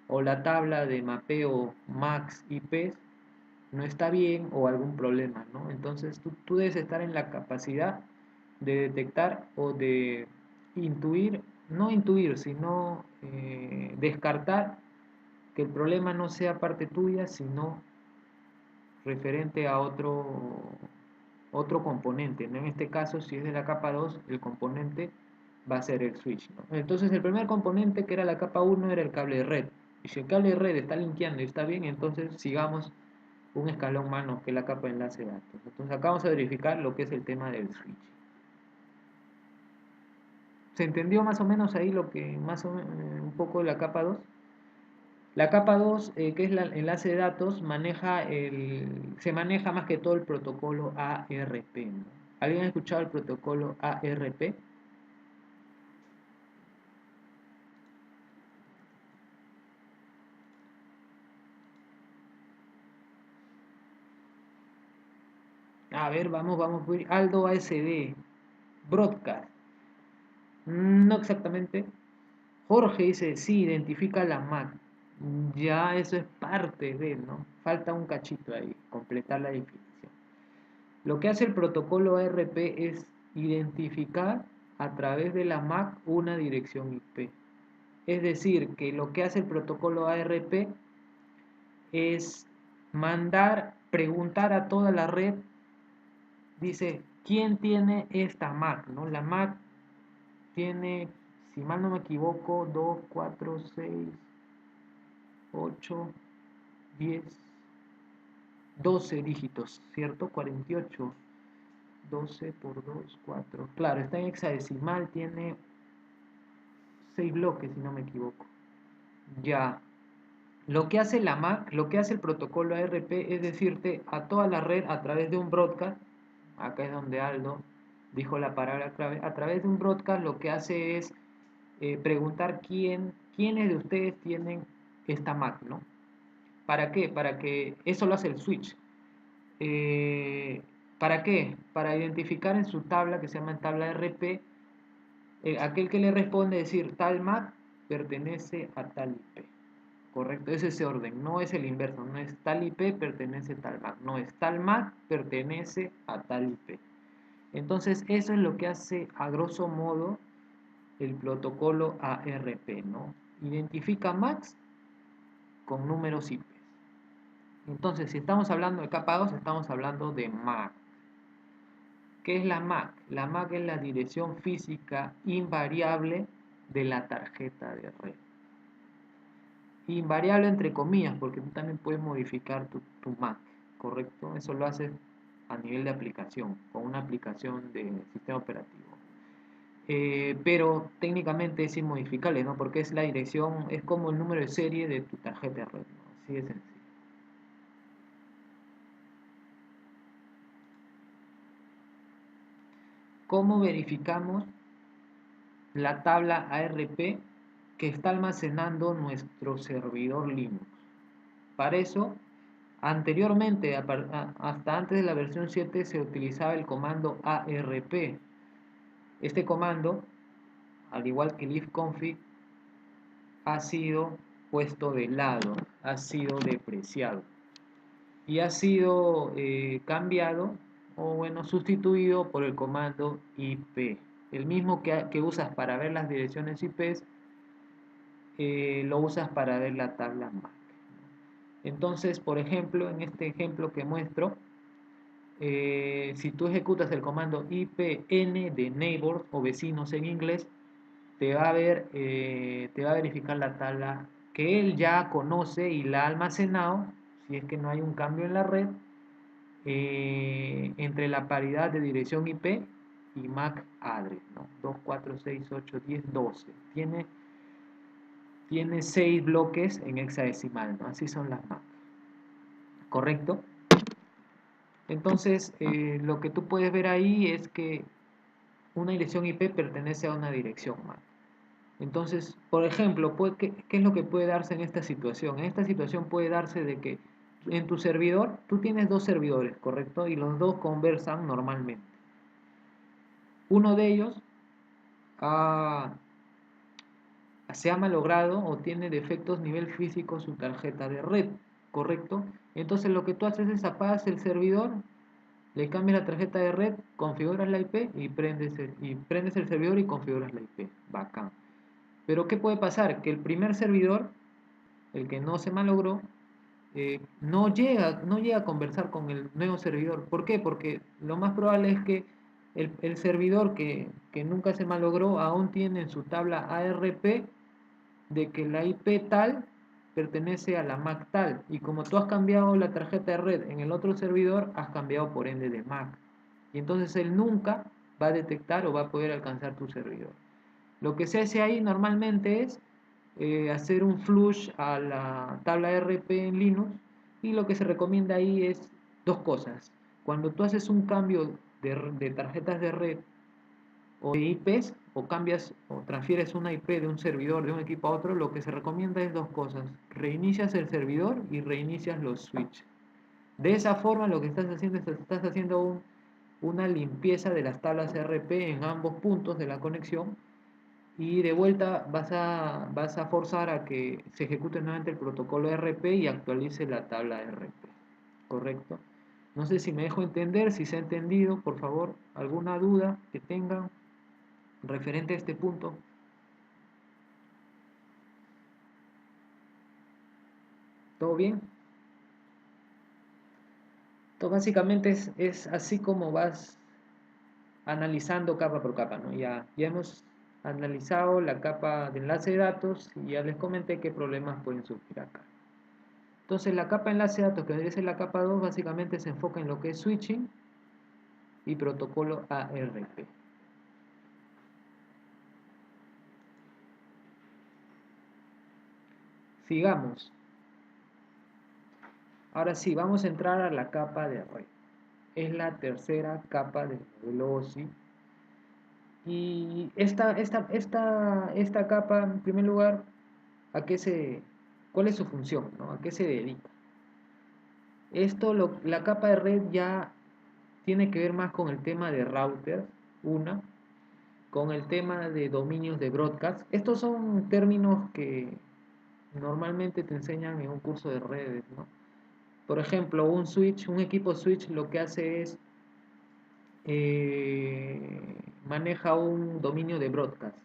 o la tabla de mapeo max IPs no está bien o algún problema, ¿no? Entonces tú debes estar en la capacidad de detectar o de intuir, no intuir, sino descartar que el problema no sea parte tuya, sino referente a otro componente, ¿no? En este caso, si es de la capa 2, el componente va a ser el switch, ¿no? Entonces el primer componente, que era la capa 1, era el cable de red. Y si el cable de red está linkeando y está bien, entonces sigamos un escalón más, que es la capa de enlace de datos. Entonces acá vamos a verificar lo que es el tema del switch. ¿Se entendió más o menos ahí lo que más o menos, un poco de la capa 2? La capa 2, que es el enlace de datos, se maneja más que todo el protocolo ARP, ¿no? ¿Alguien ha escuchado el protocolo ARP? A ver, vamos, Aldo ASD, broadcast. No exactamente. Jorge dice, sí, identifica la MAC. Ya eso es parte de, ¿no? Falta un cachito ahí, completar la definición. Lo que hace el protocolo ARP es identificar a través de la MAC una dirección IP. Es decir, que lo que hace el protocolo ARP es preguntar a toda la red, dice, ¿quién tiene esta MAC? ¿No? La MAC tiene, si mal no me equivoco, 2, 4, 6, 8, 10, 12 dígitos, ¿cierto? 48, 12 por 2, 4. Claro, está en hexadecimal, tiene 6 bloques, si no me equivoco. Ya. Lo que hace la MAC, lo que hace el protocolo ARP es decirte a toda la red a través de un broadcast, acá es donde Aldo dijo la palabra clave, a través de un broadcast lo que hace es preguntar quiénes de ustedes tienen esta MAC, ¿no? ¿Para qué? Para que eso lo hace el switch. ¿Para qué? Para identificar en su tabla, que se llama tabla RP, aquel que le responde decir tal MAC pertenece a tal IP. Correcto, es ese orden, no es el inverso, no es tal IP pertenece a tal MAC, no es tal MAC pertenece a tal IP. Entonces eso es lo que hace a grosso modo el protocolo ARP, ¿no? Identifica MACs con números IP. Entonces, si estamos hablando de capa 2, estamos hablando de MAC. ¿Qué es la MAC? La MAC es la dirección física invariable de la tarjeta de red. Invariable entre comillas, porque tú también puedes modificar tu MAC, ¿correcto? Eso lo haces a nivel de aplicación, con una aplicación de sistema operativo. Pero técnicamente es inmodificable, ¿no? Porque es la dirección, es como el número de serie de tu tarjeta de red, ¿no? Así de sencillo. ¿Cómo verificamos la tabla ARP que está almacenando nuestro servidor Linux? Para eso, anteriormente, hasta antes de la versión 7, se utilizaba el comando ARP. Este comando, al igual que el ifconfig, ha sido puesto de lado, ha sido depreciado y ha sido cambiado o bueno, sustituido por el comando IP. El mismo que usas para ver las direcciones IPs, lo usas para ver la tabla MAC. Entonces, por ejemplo, en este ejemplo que muestro, si tú ejecutas el comando IPN de neighbors o vecinos en inglés, te va a verificar la tabla que él ya conoce y la ha almacenado, si es que no hay un cambio en la red, entre la paridad de dirección IP y MAC address, ¿no? 2, 4, 6, 8, 10, 12. Tiene 6 bloques en hexadecimal, ¿no? Así son las MAC. ¿Correcto? Entonces, lo que tú puedes ver ahí es que una dirección IP pertenece a una dirección MAC. Entonces, por ejemplo, ¿qué es lo que puede darse en esta situación? En esta situación puede darse de que en tu servidor, tú tienes 2 servidores, ¿correcto? Y los 2 conversan normalmente. Uno de ellos se ha malogrado o tiene defectos nivel físico su tarjeta de red, ¿correcto? Entonces lo que tú haces es apagas el servidor, le cambias la tarjeta de red, configuras la IP y prendes el servidor y configuras la IP. Bacán. Pero ¿qué puede pasar? Que el primer servidor, el que no se malogró, no llega a conversar con el nuevo servidor. ¿Por qué? Porque lo más probable es que el servidor que nunca se malogró aún tiene en su tabla ARP de que la IP tal pertenece a la MAC tal, y como tú has cambiado la tarjeta de red en el otro servidor, has cambiado por ende de MAC, y entonces él nunca va a detectar o va a poder alcanzar tu servidor. Lo que se hace ahí normalmente es hacer un flush a la tabla RP en Linux, y lo que se recomienda ahí es 2 cosas. Cuando tú haces un cambio de tarjetas de red o de IPs, o cambias o transfieres una IP de un servidor de un equipo a otro, lo que se recomienda es 2 cosas: reinicias el servidor y reinicias los switches. De esa forma lo que estás haciendo es una limpieza de las tablas RP en ambos puntos de la conexión y de vuelta vas a forzar a que se ejecute nuevamente el protocolo RP y actualice la tabla RP, ¿correcto? No sé si me dejo entender, si se ha entendido, por favor, alguna duda que tengan referente a este punto. ¿Todo bien? Entonces, básicamente es así como vas analizando capa por capa, ¿no? Ya hemos analizado la capa de enlace de datos y ya les comenté qué problemas pueden surgir acá. Entonces, la capa de enlace de datos, que debería ser la capa 2, básicamente se enfoca en lo que es switching y protocolo ARP. Sigamos. Ahora sí, vamos a entrar a la capa de red. Es la tercera capa del modelo OSI. Y esta capa, en primer lugar, ¿cuál es su función, ¿no? ¿A qué se dedica? La capa de red ya tiene que ver más con el tema de routers, con el tema de dominios de broadcast. Estos son términos que normalmente te enseñan en un curso de redes, ¿no? Por ejemplo, un equipo switch lo que hace es maneja un dominio de broadcast.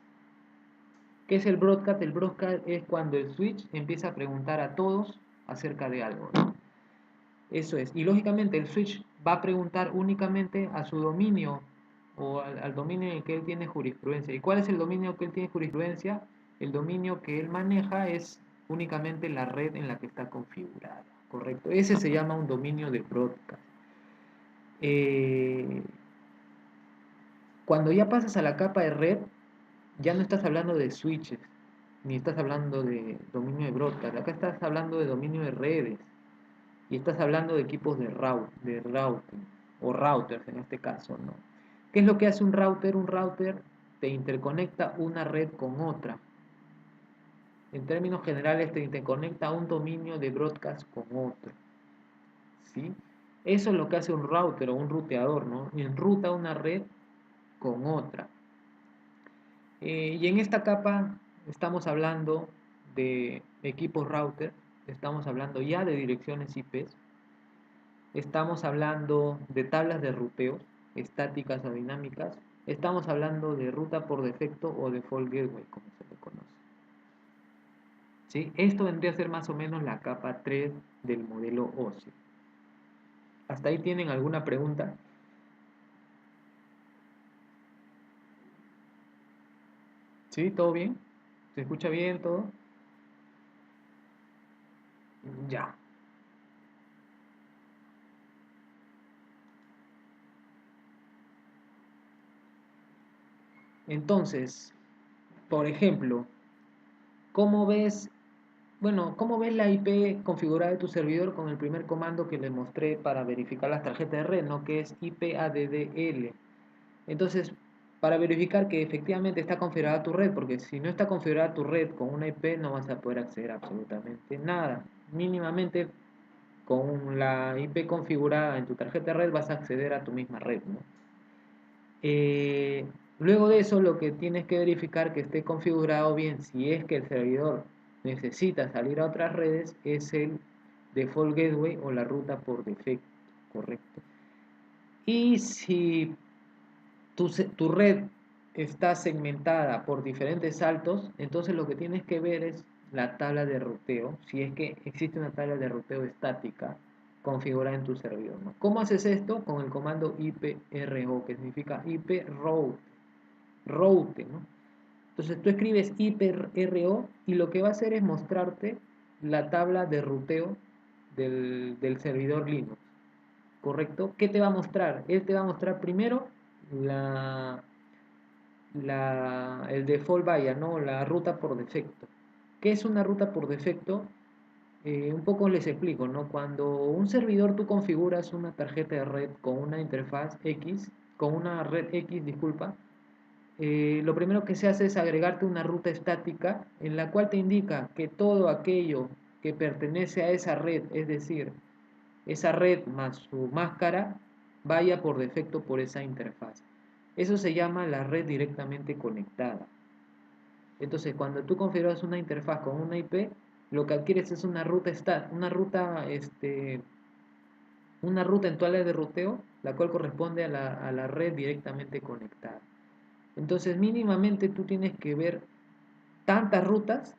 ¿Qué es el broadcast? El broadcast es cuando el switch empieza a preguntar a todos acerca de algo, ¿no? Eso es. Y lógicamente el switch va a preguntar únicamente a su dominio o al dominio en el que él tiene jurisprudencia. ¿Y cuál es el dominio que él tiene jurisprudencia? El dominio que él maneja es únicamente la red en la que está configurada, ¿correcto? Ese se llama un dominio de broadcast. Cuando ya pasas a la capa de red, ya no estás hablando de switches, ni estás hablando de dominio de broadcast. Acá estás hablando de dominio de redes. Y estás hablando de equipos de routing, o routers en este caso, ¿no? ¿Qué es lo que hace un router? Un router te interconecta una red con otra. En términos generales, te interconecta un dominio de broadcast con otro, ¿sí? Eso es lo que hace un router o un ruteador, ¿no? Enruta una red con otra. Y en esta capa estamos hablando de equipos router, estamos hablando ya de direcciones IPs, estamos hablando de tablas de ruteo, estáticas o dinámicas, estamos hablando de ruta por defecto o default gateway, como se le conoce. ¿Sí? Esto vendría a ser más o menos la capa 3 del modelo OSI. ¿Hasta ahí tienen alguna pregunta? ¿Sí? ¿Todo bien? ¿Se escucha bien todo? Ya. Entonces, por ejemplo, ¿cómo ves, cómo ves la IP configurada de tu servidor con el primer comando que les mostré para verificar las tarjetas de red, ¿no? Que es IPADDL. Entonces, para verificar que efectivamente está configurada tu red, porque si no está configurada tu red con una IP no vas a poder acceder a absolutamente nada. Mínimamente con la IP configurada en tu tarjeta de red vas a acceder a tu misma red, ¿no? Luego de eso, lo que tienes que verificar que esté configurado bien, si es que el servidor necesita salir a otras redes, es el default gateway o la ruta por defecto, ¿correcto? Y si tu red está segmentada por diferentes saltos, entonces lo que tienes que ver es la tabla de ruteo, si es que existe una tabla de ruteo estática configurada en tu servidor, ¿no? ¿Cómo haces esto? Con el comando IPRO, que significa IP route, ¿no? Entonces tú escribes IPRO y lo que va a hacer es mostrarte la tabla de ruteo del servidor Linux, ¿correcto? ¿Qué te va a mostrar? Él te va a mostrar primero el default via, ¿no? La ruta por defecto. ¿Qué es una ruta por defecto? Un poco les explico, ¿no? Cuando un servidor tú configuras una tarjeta de red con una interfaz X, con una red X, disculpa, lo primero que se hace es agregarte una ruta estática en la cual te indica que todo aquello que pertenece a esa red, es decir, esa red más su máscara, vaya por defecto por esa interfaz. Eso se llama la red directamente conectada. Entonces, cuando tú configuras una interfaz con una IP, lo que adquieres es una ruta en tu área de ruteo, la cual corresponde a la red directamente conectada. Entonces, mínimamente tú tienes que ver tantas rutas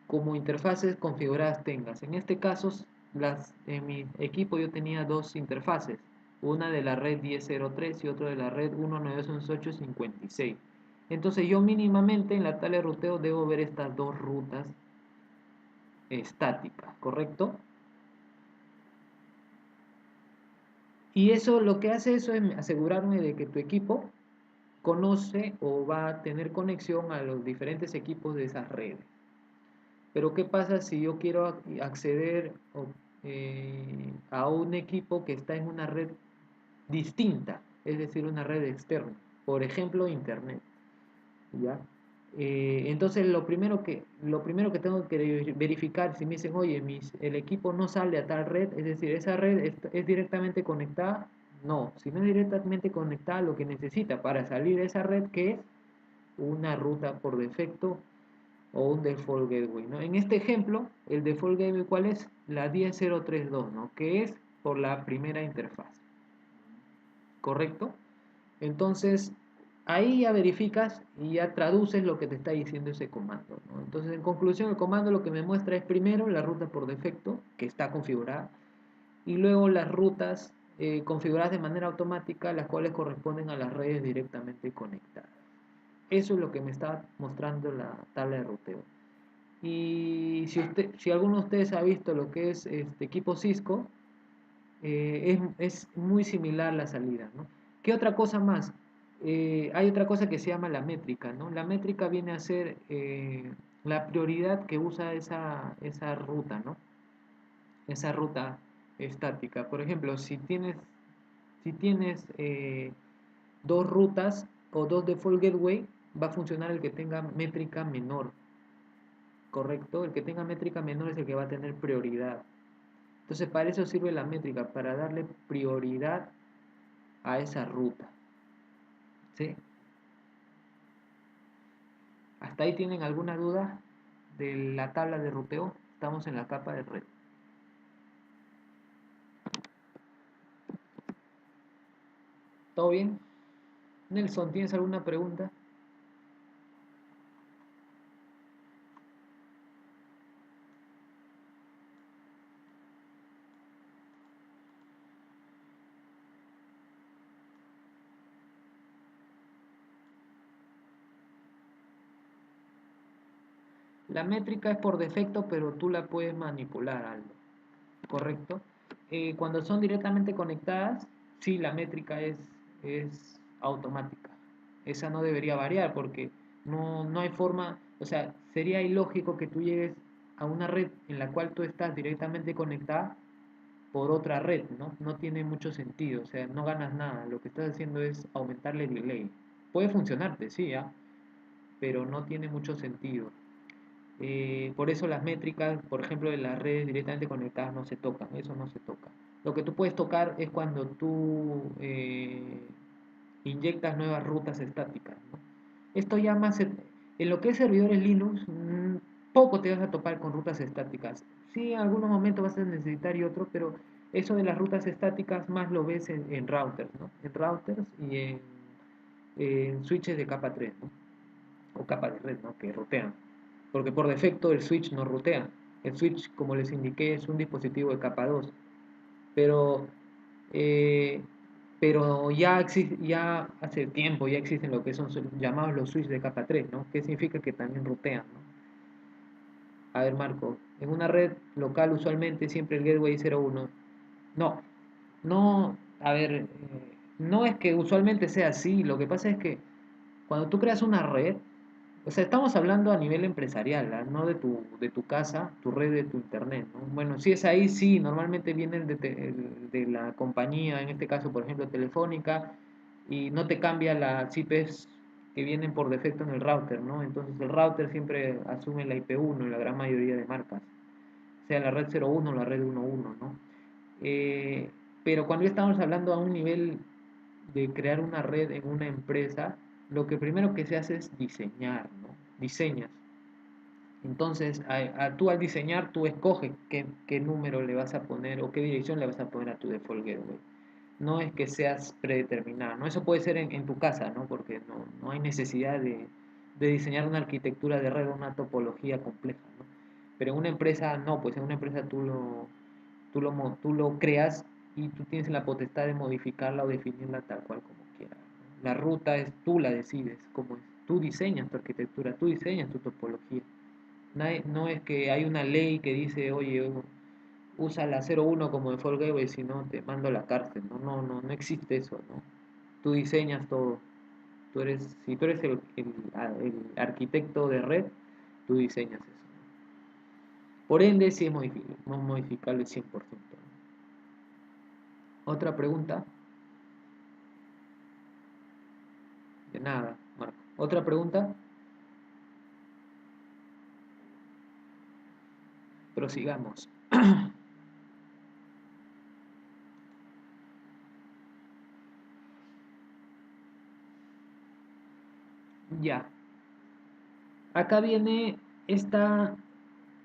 como interfaces configuradas tengas. En este caso, en mi equipo yo tenía dos interfaces, una de la red 10.03 y otra de la red 192.168.56. Entonces yo mínimamente en la tabla de ruteo debo ver estas dos rutas estáticas, ¿correcto? Y eso lo que hace eso es asegurarme de que tu equipo conoce o va a tener conexión a los diferentes equipos de esas redes. Pero ¿qué pasa si yo quiero acceder a un equipo que está en una red distinta, es decir, una red externa, por ejemplo, internet, ¿ya? Entonces lo primero que tengo que verificar, si me dicen, oye, el equipo no sale a tal red, es decir, esa red es directamente conectada. No, si no es directamente conectada, lo que necesita para salir de esa red, que es una ruta por defecto o un default gateway, ¿no? En este ejemplo, el default gateway, ¿cuál es? La 10.032, ¿no? Que es por la primera interfaz, ¿correcto? Entonces, ahí ya verificas y ya traduces lo que te está diciendo ese comando, ¿no? Entonces, en conclusión, el comando lo que me muestra es primero la ruta por defecto, que está configurada, y luego las rutas configuradas de manera automática, las cuales corresponden a las redes directamente conectadas. Eso es lo que me está mostrando la tabla de ruteo. Y si alguno de ustedes ha visto lo que es este equipo Cisco, es muy similar la salida, ¿no? ¿Qué otra cosa más? Hay otra cosa que se llama la métrica, ¿no? La métrica viene a ser la prioridad que usa esa ruta, ¿no? Esa ruta estática. Por ejemplo, si tienes dos rutas o dos default gateway, va a funcionar el que tenga métrica menor, ¿correcto? El que tenga métrica menor es el que va a tener prioridad. Entonces, para eso sirve la métrica, para darle prioridad a esa ruta. ¿Sí? ¿Hasta ahí tienen alguna duda de la tabla de ruteo? Estamos en la capa de red. ¿Todo bien? Nelson, ¿tienes alguna pregunta? La métrica es por defecto, pero tú la puedes manipular, Aldo, ¿correcto? Cuando son directamente conectadas, sí, la métrica es automática. Esa no debería variar porque no hay forma, o sea, sería ilógico que tú llegues a una red en la cual tú estás directamente conectada por otra red, ¿no? No tiene mucho sentido, o sea, no ganas nada. Lo que estás haciendo es aumentarle delay. Puede funcionarte, sí, ¿ah? Pero no tiene mucho sentido. Por eso las métricas, por ejemplo, de las redes directamente conectadas no se tocan, eso no se toca. Lo que tú puedes tocar es cuando tú inyectas nuevas rutas estáticas, ¿no? Esto ya más, en lo que es servidores Linux, poco te vas a topar con rutas estáticas. Sí, en algunos momentos vas a necesitar y otro, pero eso de las rutas estáticas más lo ves en routers, ¿no? En routers y en switches de capa 3, ¿no? O capa de red, ¿no? Que rutean. Porque por defecto el switch no rutea. El switch, como les indiqué, es un dispositivo de capa 2. Pero, eh, pero ya hace tiempo ya existen lo que son llamados los switches de capa 3, ¿no? Que significa que también rutean, ¿no? A ver, Marco, en una red local usualmente siempre el gateway es 0.1. No, no, a ver, no es que usualmente sea así. Lo que pasa es que cuando tú creas una red, o sea, estamos hablando a nivel empresarial, ¿ah? No de tu casa, tu red de tu internet, ¿no? Bueno, si es ahí, sí, normalmente viene el de la compañía, en este caso, por ejemplo, Telefónica, y no te cambia las IPs que vienen por defecto en el router, ¿no? Entonces el router siempre asume la IP1 en la gran mayoría de marcas, sea la red 0.1 o la red 1.1, ¿no? Eh, Pero cuando ya estamos hablando a un nivel de crear una red en una empresa, lo que primero que se hace es diseñar, ¿no? Diseñas. Entonces, tú al diseñar, tú escoges qué número le vas a poner o qué dirección le vas a poner a tu default gateway. No es que seas predeterminado, ¿no? Eso puede ser en tu casa, ¿no? Porque no hay necesidad de diseñar una arquitectura de red o una topología compleja, ¿no? Pero en una empresa, no, pues en una empresa tú lo creas y tú tienes la potestad de modificarla o definirla tal cual como quieras, ¿no? La ruta tú la decides, como es. Tú diseñas tu arquitectura, tú diseñas tu topología. No es que hay una ley que dice, oye, usa la 01 como default gateway, si no te mando a la cárcel. No existe eso, ¿no? Tú diseñas todo. Si tú eres el arquitecto de red, tú diseñas eso, ¿no? Por ende, sí es modificable 100%, ¿no? Otra pregunta. De nada, Marco. Otra pregunta. Prosigamos. Ya. Acá viene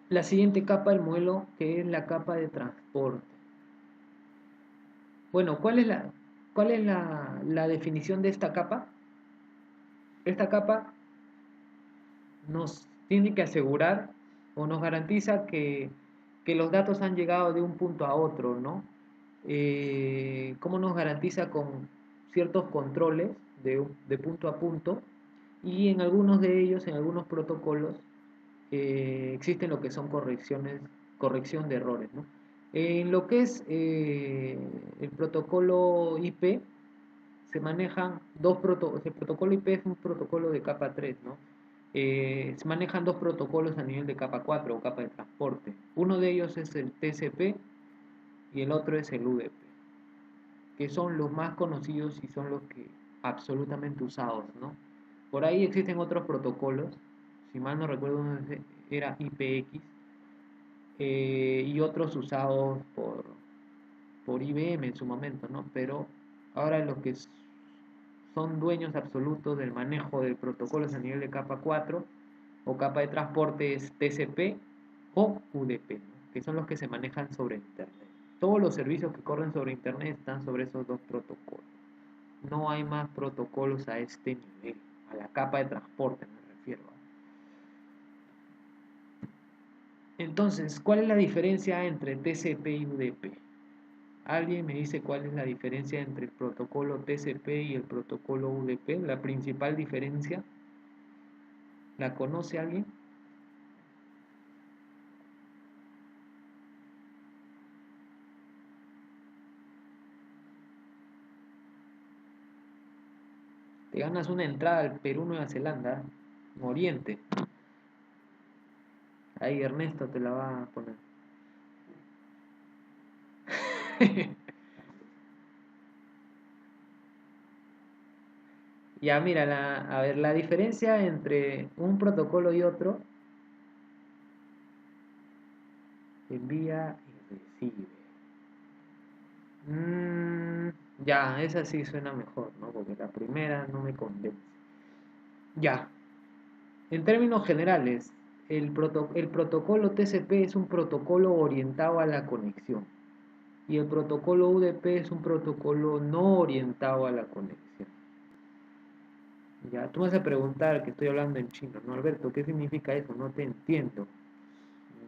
la siguiente capa del modelo, que es la capa de transporte. Bueno, ¿cuál es la definición de esta capa? Esta capa nos tiene que asegurar o nos garantiza que los datos han llegado de un punto a otro, ¿no? ¿Cómo nos garantiza? Con ciertos controles de punto a punto, y en algunos de ellos, en algunos protocolos, existen lo que son corrección de errores, ¿no? En lo que es el protocolo IP, se manejan dos protocolos. El protocolo IP es un protocolo de capa 3, ¿no? Se manejan dos protocolos a nivel de capa 4 o capa de transporte. Uno de ellos es el TCP y el otro es el UDP, que son los más conocidos y son los que absolutamente usados, ¿no? Por ahí existen otros protocolos, si mal no recuerdo era IPX, y otros usados por IBM en su momento, ¿no? Pero ahora los que son dueños absolutos del manejo de protocolos a nivel de capa 4 o capa de transporte es TCP o UDP, ¿no? Que son los que se manejan sobre Internet. Todos los servicios que corren sobre Internet están sobre esos dos protocolos. No hay más protocolos a este nivel, a la capa de transporte me refiero. Entonces, ¿cuál es la diferencia entre TCP y UDP? ¿Alguien me dice cuál es la diferencia entre el protocolo TCP y el protocolo UDP? La principal diferencia. ¿La conoce alguien? Te ganas una entrada al Perú-Nueva Zelanda, en Oriente. Ahí Ernesto te la va a poner. Ya, mira, a ver, la diferencia entre un protocolo y otro: envía y recibe. Ya, esa sí suena mejor, ¿no? Porque la primera no me convence. Ya, en términos generales, el protocolo TCP es un protocolo orientado a la conexión y el protocolo UDP es un protocolo no orientado a la conexión. Ya, tú me vas a preguntar que estoy hablando en chino, ¿no, Alberto? ¿Qué significa eso? No te entiendo.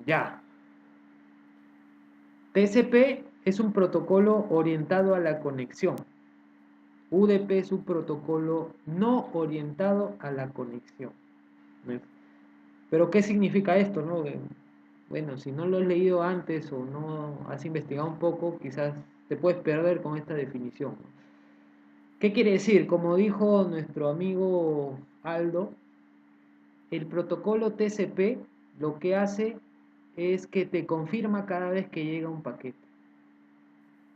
Ya. TCP es un protocolo orientado a la conexión. UDP es un protocolo no orientado a la conexión. Pero ¿qué significa esto, no? Bueno, si no lo has leído antes o no has investigado un poco, quizás te puedes perder con esta definición, ¿no? ¿Qué quiere decir? Como dijo nuestro amigo Aldo, el protocolo TCP lo que hace es que te confirma cada vez que llega un paquete.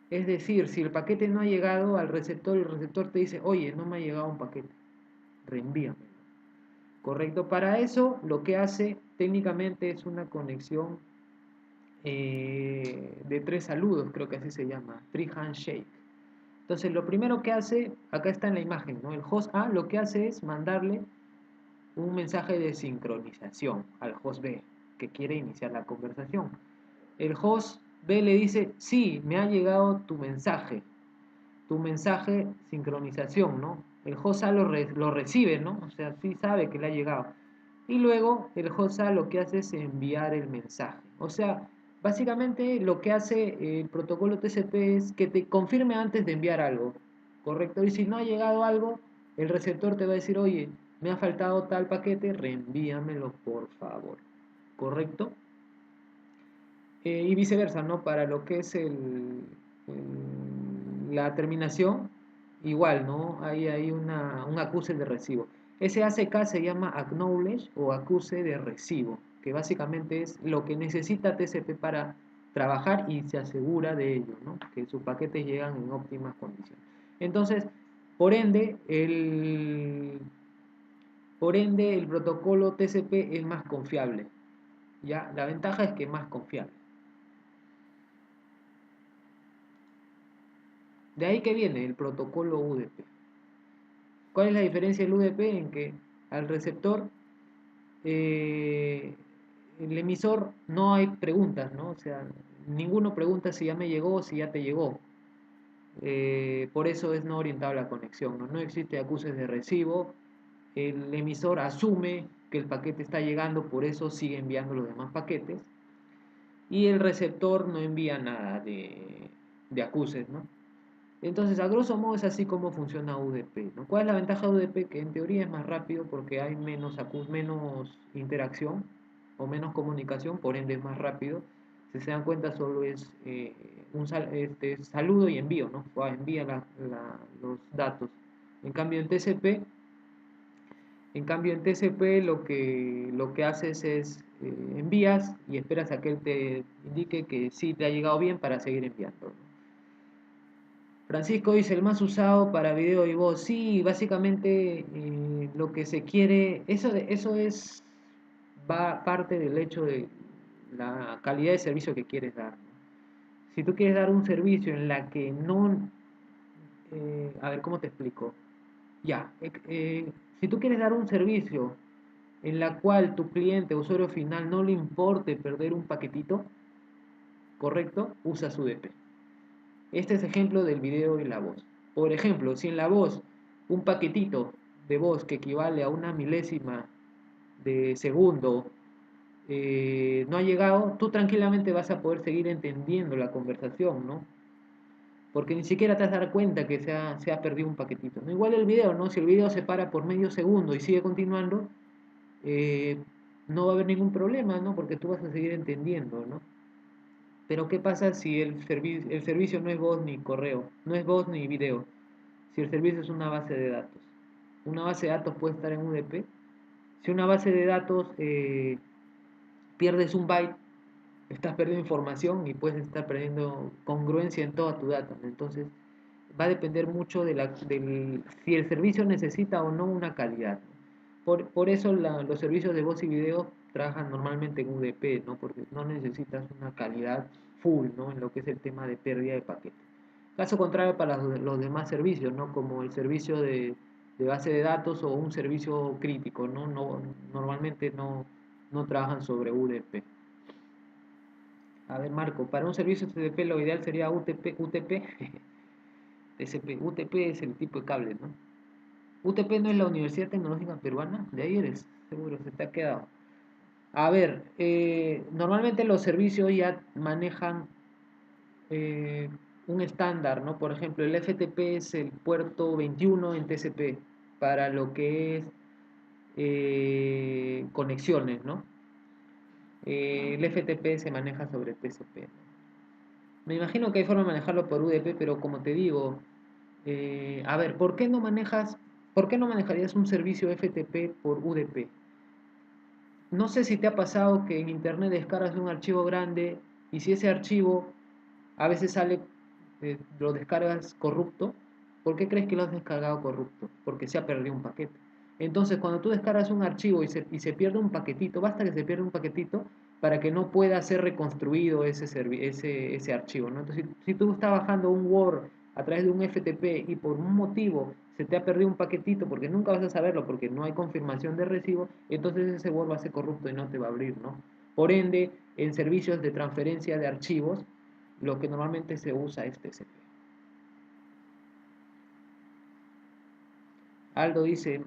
Es decir, si el paquete no ha llegado al receptor, el receptor te dice, oye, no me ha llegado un paquete, reenvíamelo. ¿Correcto? Para eso lo que hace técnicamente es una conexión de 3 saludos, creo que así se llama, 3 handshake. Entonces lo primero que hace, acá está en la imagen, ¿no? El host A lo que hace es mandarle un mensaje de sincronización al host B que quiere iniciar la conversación. El host B le dice, sí, me ha llegado tu mensaje sincronización, ¿no? El host A lo recibe, ¿no? O sea, sí sabe que le ha llegado. Y luego el host A lo que hace es enviar el mensaje. O sea, básicamente lo que hace el protocolo TCP es que te confirme antes de enviar algo, ¿correcto? Y si no ha llegado algo, el receptor te va a decir, oye, me ha faltado tal paquete, reenvíamelo por favor, ¿correcto? Y viceversa, ¿no? Para lo que es la terminación, igual, ¿no? Ahí hay un acuse de recibo. Ese ACK se llama acknowledge o acuse de recibo, que básicamente es lo que necesita TCP para trabajar y se asegura de ello, ¿no? Que sus paquetes llegan en óptimas condiciones. Entonces, por ende, el protocolo TCP es más confiable. ¿Ya? La ventaja es que es más confiable. De ahí que viene el protocolo UDP. ¿Cuál es la diferencia del UDP? En que al receptor, el emisor, no hay preguntas, ¿no? O sea, ninguno pregunta si ya me llegó o si ya te llegó. Por eso es no orientado a la conexión, ¿no? No existe acuses de recibo. El emisor asume que el paquete está llegando, por eso sigue enviando los demás paquetes. Y el receptor no envía nada de acuses, ¿no? Entonces, a grosso modo es así como funciona UDP, ¿no? ¿Cuál es la ventaja de UDP? Que en teoría es más rápido porque hay menos interacción o menos comunicación, por ende es más rápido. Si se dan cuenta, solo es un saludo y envío, ¿no? O envía los datos. En cambio, en TCP lo que haces es envías y esperas a que él te indique que sí te ha llegado bien para seguir enviando, ¿no? Francisco dice, el más usado para video y voz. Sí, básicamente lo que se quiere, eso va parte del hecho de la calidad de servicio que quieres dar, ¿no? Si tú quieres dar un servicio en la que no, a ver, ¿cómo te explico? Ya, si tú quieres dar un servicio en la cual tu cliente, usuario final, no le importe perder un paquetito, correcto, usas UDP. Este es ejemplo del video y la voz. Por ejemplo, si en la voz un paquetito de voz que equivale a una milésima de segundo no ha llegado, tú tranquilamente vas a poder seguir entendiendo la conversación, ¿no? Porque ni siquiera te vas a dar cuenta que se ha perdido un paquetito, ¿no? Igual el video, ¿no? Si el video se para por medio segundo y sigue continuando, eh, no va a haber ningún problema, ¿no? Porque tú vas a seguir entendiendo, ¿no? Pero ¿qué pasa si el servicio no es voz ni correo, no es voz ni video? Si el servicio es una base de datos. Una base de datos puede estar en UDP. Si una base de datos pierdes un byte, estás perdiendo información y puedes estar perdiendo congruencia en toda tu data. Entonces, va a depender mucho si el servicio necesita o no una calidad. Por eso los servicios de voz y video trabajan normalmente en UDP, ¿no? Porque no necesitas una calidad full, ¿no? En lo que es el tema de pérdida de paquetes. Caso contrario para los demás servicios, ¿no? Como el servicio de base de datos o un servicio crítico, ¿no? Normalmente no trabajan sobre UDP. A ver, Marco, para un servicio TCP lo ideal sería UTP. TCP. UTP es el tipo de cable, ¿no? UTP no es la Universidad Tecnológica Peruana, de ahí eres, seguro, se te ha quedado. A ver, normalmente los servicios ya manejan eh, un estándar, ¿no? Por ejemplo, el FTP es el puerto 21 en TCP para lo que es conexiones, ¿no? El FTP se maneja sobre TCP, ¿no? Me imagino que hay forma de manejarlo por UDP, pero como te digo, a ver, por qué no manejarías un servicio FTP por UDP? No sé si te ha pasado que en internet descargas un archivo grande y si ese archivo a veces sale, lo descargas corrupto. ¿Por qué crees que lo has descargado corrupto? Porque se ha perdido un paquete. Entonces, cuando tú descargas un archivo y se pierde un paquetito, basta que se pierda un paquetito, para que no pueda ser reconstruido ese archivo, ¿no? Entonces, si tú estás bajando un Word a través de un FTP y por un motivo se te ha perdido un paquetito, porque nunca vas a saberlo porque no hay confirmación de recibo, entonces ese Word va a ser corrupto y no te va a abrir, ¿no? Por ende, en servicios de transferencia de archivos, lo que normalmente se usa es TCP. Aldo dice,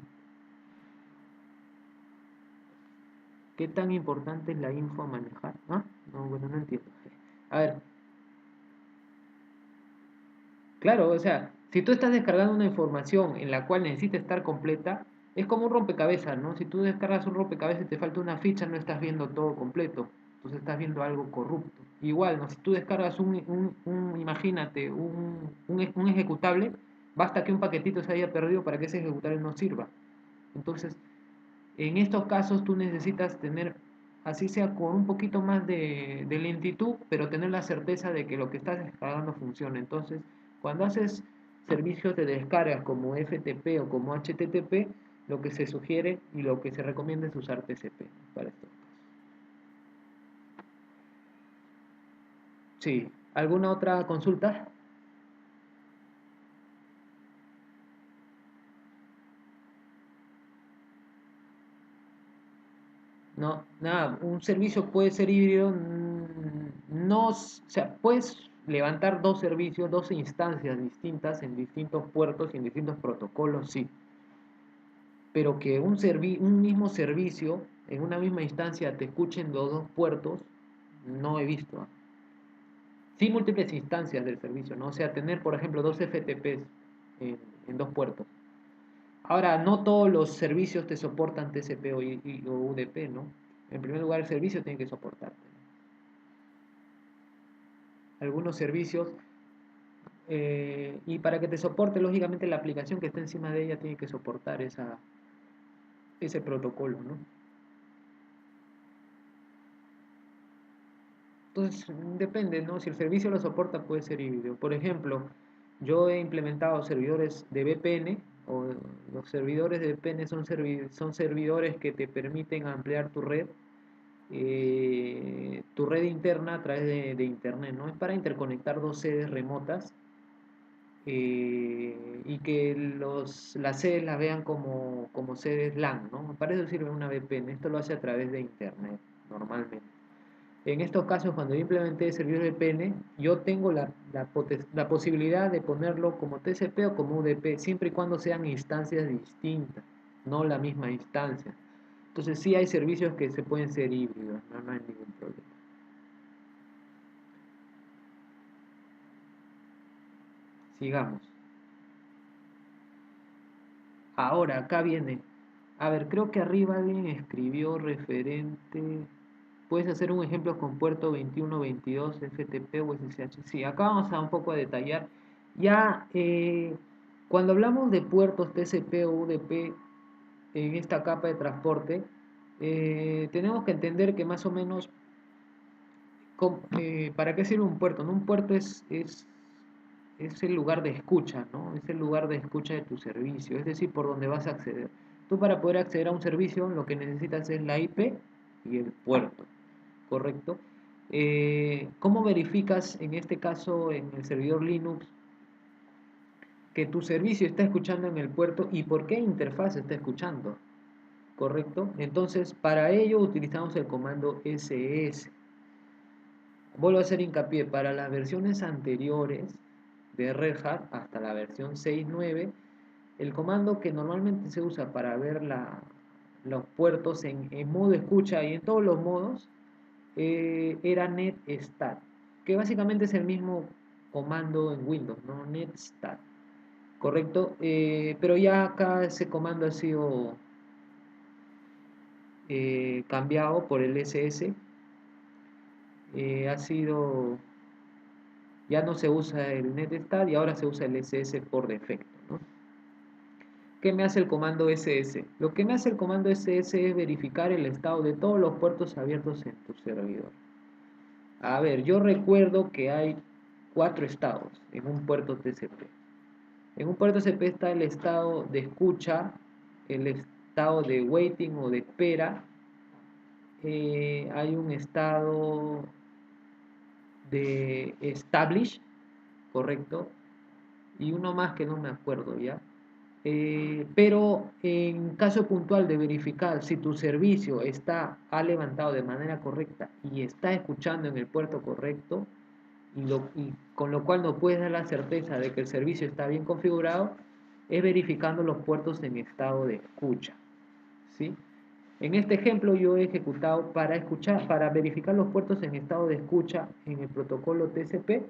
¿qué tan importante es la info a manejar? ¿Ah? No, bueno, no entiendo. A ver, claro, o sea, si tú estás descargando una información en la cual necesita estar completa, es como un rompecabezas, ¿no? Si tú descargas un rompecabezas y te falta una ficha, no estás viendo todo completo, entonces estás viendo algo corrupto. Igual, ¿no? Si tú descargas imagínate, un ejecutable, basta que un paquetito se haya perdido para que ese ejecutable no sirva. Entonces, en estos casos tú necesitas tener, así sea con un poquito más de lentitud, pero tener la certeza de que lo que estás descargando funciona. Entonces, cuando haces servicios de descarga como FTP o como HTTP, lo que se sugiere y lo que se recomienda es usar TCP para esto. Sí, ¿alguna otra consulta? No, nada, un servicio puede ser híbrido, no, o sea, puedes levantar dos servicios, dos instancias distintas en distintos puertos y en distintos protocolos, sí, pero que un mismo servicio en una misma instancia te escuchen los dos puertos, no he visto. ¿Ah? Sí, múltiples instancias del servicio, ¿no? O sea, tener, por ejemplo, dos FTPs en dos puertos. Ahora, no todos los servicios te soportan TCP o UDP, ¿no? En primer lugar, el servicio tiene que soportarte. Algunos servicios, y para que te soporte, lógicamente, la aplicación que está encima de ella tiene que soportar ese protocolo, ¿no? Entonces, depende, ¿no? Si el servicio lo soporta, puede ser híbrido. Por ejemplo, yo he implementado servidores de VPN, o los servidores de VPN son servidores que te permiten ampliar tu red interna a través de internet, ¿no? Es para interconectar dos sedes remotas y que las sedes las vean como sedes LAN, ¿no? Para eso sirve una VPN. Esto lo hace a través de internet, normalmente. En estos casos, cuando yo implementé servidores VPN, yo tengo la posibilidad de ponerlo como TCP o como UDP, siempre y cuando sean instancias distintas, no la misma instancia. Entonces sí hay servicios que se pueden ser híbridos, no hay ningún problema. Sigamos. Ahora, acá viene. A ver, creo que arriba alguien escribió referente. Puedes hacer un ejemplo con puerto 2122 FTP o SSH. Sí, acá vamos a un poco a detallar. Ya, cuando hablamos de puertos TCP o UDP en esta capa de transporte, tenemos que entender que más o menos ¿para qué sirve un puerto? ¿No? Un puerto es el lugar de escucha, ¿no? Es el lugar de escucha de tu servicio, es decir, por donde vas a acceder. Tú para poder acceder a un servicio lo que necesitas es la IP y el puerto, ¿correcto? ¿Cómo verificas en este caso en el servidor Linux que tu servicio está escuchando en el puerto y por qué interfaz está escuchando? ¿Correcto? Entonces, para ello utilizamos el comando ss. Vuelvo a hacer hincapié, para las versiones anteriores de Red Hat, hasta la versión 6.9, el comando que normalmente se usa para ver los puertos en modo escucha y en todos los modos era netstat, que básicamente es el mismo comando en Windows, ¿no? Netstat, ¿correcto? Pero ya acá ese comando ha sido cambiado por el SS, ha sido ya no se usa el netstat y ahora se usa el SS por defecto, ¿no? ¿Qué me hace el comando SS? Lo que me hace el comando SS es verificar el estado de todos los puertos abiertos en tu servidor. A ver, yo recuerdo que hay 4 estados en un puerto TCP. En un puerto TCP está el estado de escucha, el estado de waiting o de espera, hay un estado de establish, correcto, y uno más que no me acuerdo ya. Pero en caso puntual de verificar si tu servicio ha levantado de manera correcta y está escuchando en el puerto correcto, y con lo cual no puedes dar la certeza de que el servicio está bien configurado, es verificando los puertos en estado de escucha, ¿sí? En este ejemplo yo he ejecutado para verificar los puertos en estado de escucha en el protocolo TCP.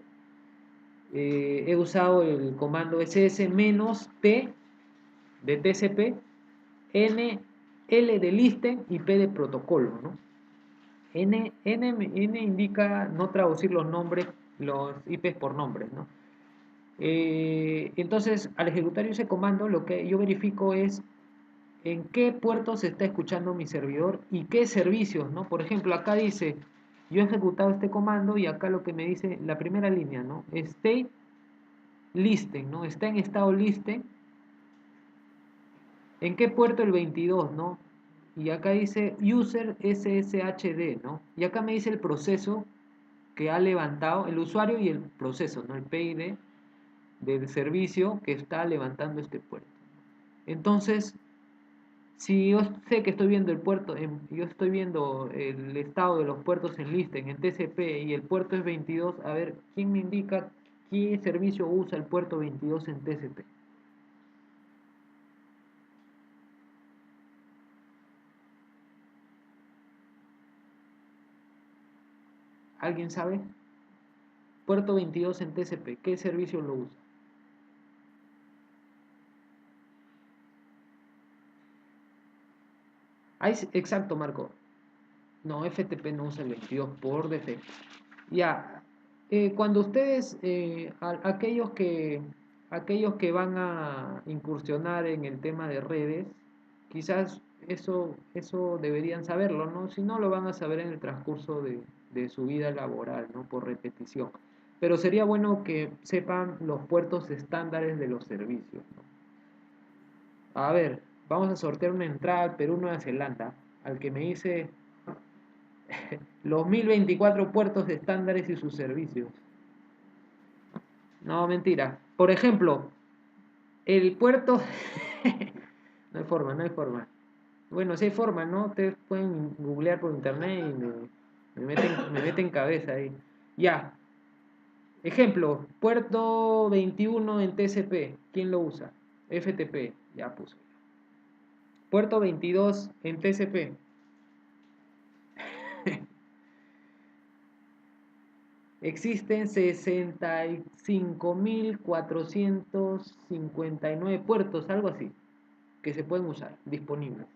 He usado el comando ss-t de TCP, L de listen y P de protocolo, ¿no? N indica no traducir los nombres, los IPs por nombres, ¿no? Entonces, al ejecutar ese comando, lo que yo verifico es en qué puerto se está escuchando mi servidor y qué servicios, ¿no? Por ejemplo, acá dice, yo he ejecutado este comando y acá lo que me dice, la primera línea, ¿no? State listen, ¿no? Está en estado listen. ¿En qué puerto? El 22, ¿no? Y acá dice user SSHD, ¿no? Y acá me dice el proceso que ha levantado, el usuario y el proceso, ¿no? El PID del servicio que está levantando este puerto. Entonces, si yo sé que estoy viendo el puerto, yo estoy viendo el estado de los puertos en listen, en TCP, y el puerto es 22, a ver, ¿quién me indica qué servicio usa el puerto 22 en TCP? ¿Alguien sabe? Puerto 22 en TCP, ¿qué servicio lo usa? Exacto, Marco. No, FTP no usa el 22 por defecto. Ya, cuando ustedes, aquellos que van a incursionar en el tema de redes, quizás eso deberían saberlo, ¿no? Si no, lo van a saber en el transcurso de su vida laboral, ¿no? Por repetición. Pero sería bueno que sepan los puertos estándares de los servicios, ¿no? A ver, vamos a sortear una entrada al Perú-Nueva Zelanda, al que me dice los 1024 puertos estándares y sus servicios. No, mentira. Por ejemplo, el puerto... No hay forma, no hay forma. Bueno, sí hay forma, ¿no? Ustedes pueden googlear por internet y me meten cabeza ahí. Ya. Ejemplo, puerto 21 en TCP. ¿Quién lo usa? FTP. Ya puso. Puerto 22 en TCP. Existen 65.459 puertos, algo así, que se pueden usar, disponibles.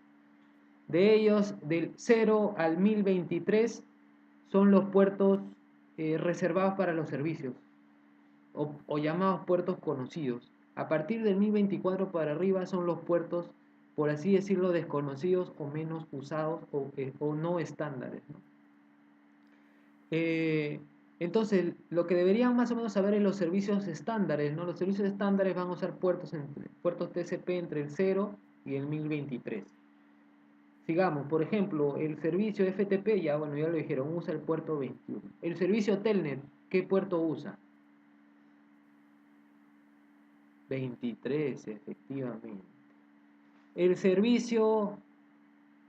De ellos, del 0 al 1023 son los puertos reservados para los servicios o llamados puertos conocidos. A partir del 1024 para arriba son los puertos, por así decirlo, desconocidos o menos usados o no estándares, ¿no? Entonces, lo que deberían más o menos saber es los servicios estándares, ¿no? Los servicios estándares van a usar puertos TCP entre el 0 y el 1023. Sigamos, por ejemplo, el servicio FTP, ya bueno, ya lo dijeron, usa el puerto 21. El servicio Telnet, ¿qué puerto usa? 23, efectivamente. El servicio,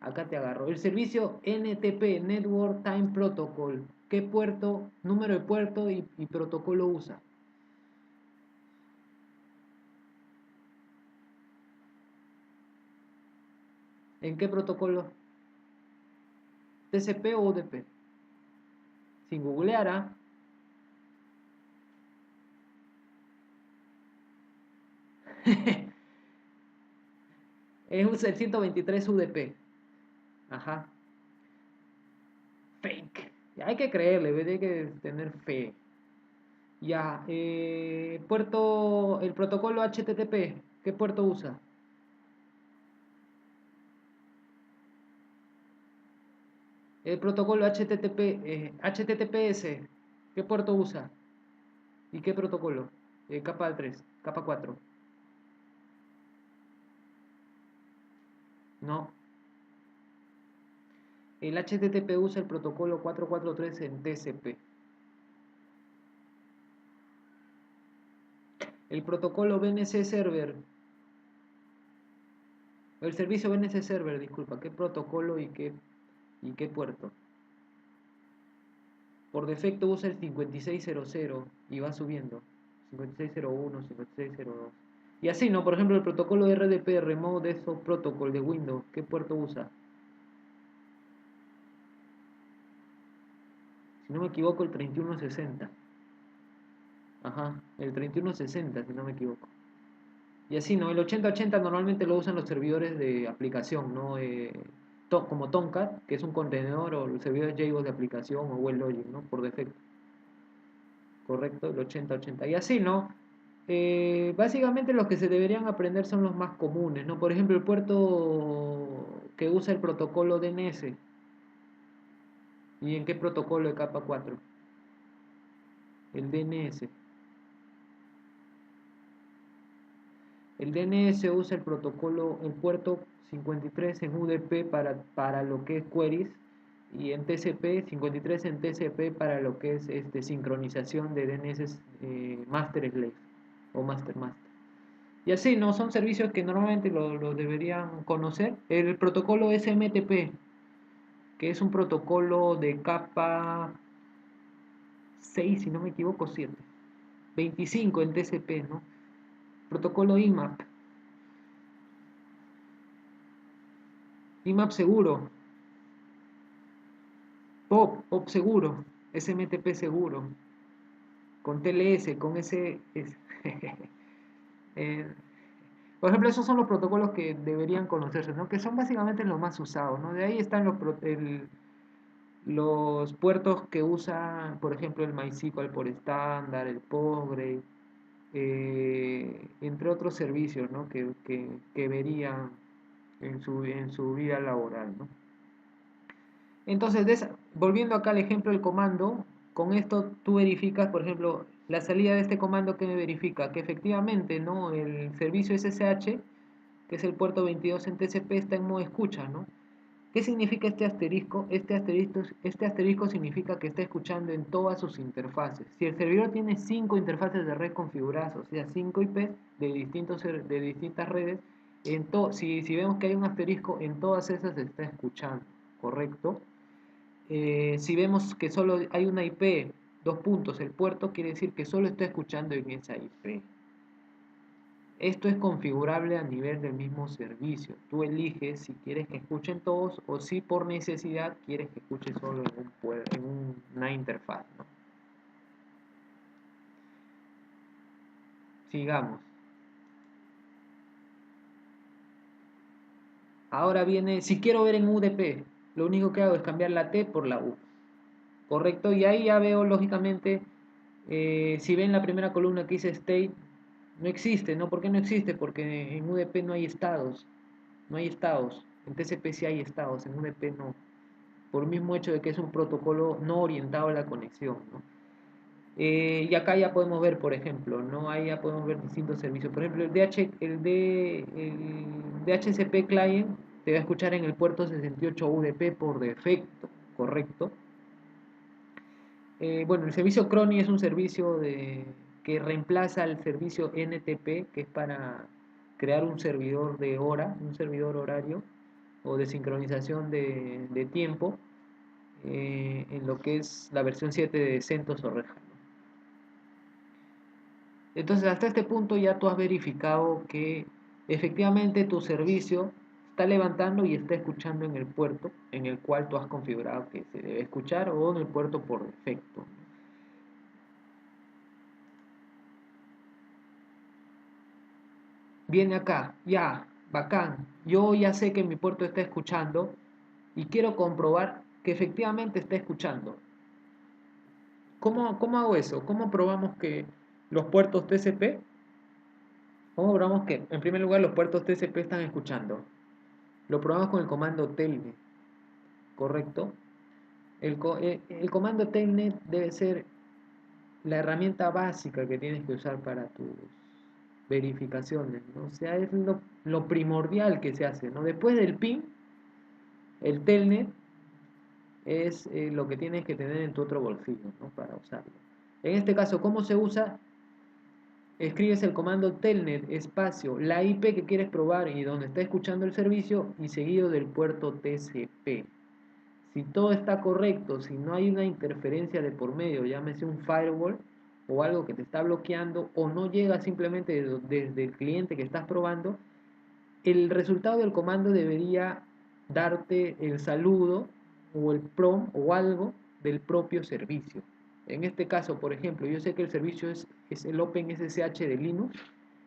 acá te agarro, el servicio NTP, Network Time Protocol, ¿qué puerto, número de puerto y protocolo usa? ¿En qué protocolo? ¿TCP o UDP? Sin googlear, ¿ah? Es el 123 UDP. Ajá. Fake. Ya hay que creerle, hay que tener fe. Ya, el protocolo HTTP, ¿qué puerto usa? El protocolo HTTPS, ¿qué puerto usa? ¿Y qué protocolo? Capa 3, capa 4. No. El HTTP usa el protocolo 443 en TCP. El protocolo BNC Server, el servicio BNC Server, disculpa, ¿qué protocolo y qué puerto? Por defecto usa el 5600 y va subiendo. 5601, 5602. Y así, ¿no? Por ejemplo, el protocolo RDP, Remote Desktop Protocol de Windows, ¿qué puerto usa? Si no me equivoco, el 3160. Ajá, el 3160, si no me equivoco. Y así, ¿no? El 8080 normalmente lo usan los servidores de aplicación, ¿no? Como Tomcat, que es un contenedor, o los servidores JBoss de aplicación, o WebLogic, ¿no? Por defecto. Correcto, el 8080. Y así, ¿no? Básicamente los que se deberían aprender son los más comunes, ¿no? Por ejemplo, el puerto que usa el protocolo DNS. ¿Y en qué protocolo de capa 4? El DNS. El DNS usa el protocolo, el puerto 53 en UDP para lo que es queries, y en TCP, 53 en TCP para lo que es sincronización de DNS master slave o master. Y así, ¿no? Son servicios que normalmente lo deberían conocer. El protocolo SMTP, que es un protocolo de capa 6, si no me equivoco, 7. 25 en TCP, ¿no? Protocolo IMAP. IMAP seguro. POP seguro. SMTP seguro. Con TLS, con ese... eh, por ejemplo, esos son los protocolos que deberían conocerse, ¿no? Que son básicamente los más usados, ¿no? De ahí están los puertos que usan, por ejemplo, el MySQL por estándar, el Postgre, entre otros servicios, ¿no? que verían en su vida laboral, ¿no? Entonces, volviendo acá al ejemplo del comando, con esto tú verificas, por ejemplo, la salida de este comando que me verifica que efectivamente, ¿no? El servicio SSH, que es el puerto 22 en TCP, está en modo escucha, ¿no? ¿Qué significa este asterisco? Este asterisco significa que está escuchando en todas sus interfaces. Si el servidor tiene 5 interfaces de red configuradas, o sea, 5 IPs de distintas redes, si vemos que hay un asterisco, en todas esas se está escuchando, ¿correcto? Si vemos que solo hay una IP, dos puntos, el puerto, quiere decir que solo está escuchando en esa IP. Esto es configurable a nivel del mismo servicio. Tú eliges si quieres que escuchen todos o si por necesidad quieres que escuche solo en una interfaz, ¿no? Sigamos. Ahora viene, si quiero ver en UDP, lo único que hago es cambiar la T por la U. ¿Correcto? Y ahí ya veo, lógicamente, si ven la primera columna que dice state, no existe, ¿no? ¿Por qué no existe? Porque en UDP no hay estados. No hay estados. En TCP sí hay estados, en UDP no. Por el mismo hecho de que es un protocolo no orientado a la conexión, ¿no? Y acá ya podemos ver, por ejemplo, ¿no? Ahí ya podemos ver distintos servicios. Por ejemplo, el DHCP client te va a escuchar en el puerto 68 UDP por defecto, ¿correcto? Bueno, el servicio Cronny es un servicio que reemplaza al servicio NTP, que es para crear un servidor de hora, un servidor horario o de sincronización de tiempo, en lo que es la versión 7 de CentOS o Red Hat. Entonces, hasta este punto ya tú has verificado que efectivamente tu servicio está levantando y está escuchando en el puerto en el cual tú has configurado que se debe escuchar, o en el puerto por defecto. Viene acá, ya, bacán, yo ya sé que mi puerto está escuchando y quiero comprobar que efectivamente está escuchando. ¿Cómo hago eso? ¿Cómo probamos que los puertos TCP? ¿Cómo probamos que, en primer lugar, los puertos TCP están escuchando? Lo probamos con el comando telnet, ¿correcto? El comando telnet debe ser la herramienta básica que tienes que usar para tus verificaciones, ¿no? O sea, es lo primordial que se hace, ¿no? Después del PIN, el telnet es lo que tienes que tener en tu otro bolsillo, ¿no? Para usarlo. En este caso, ¿cómo se usa? Escribes el comando telnet espacio la IP que quieres probar y donde está escuchando el servicio y seguido del puerto TCP. Si todo está correcto, si no hay una interferencia de por medio, llámese un firewall o algo que te está bloqueando o no llega simplemente desde el cliente que estás probando, el resultado del comando debería darte el saludo o el prom o algo del propio servicio. En este caso, por ejemplo, yo sé que el servicio es el OpenSSH de Linux,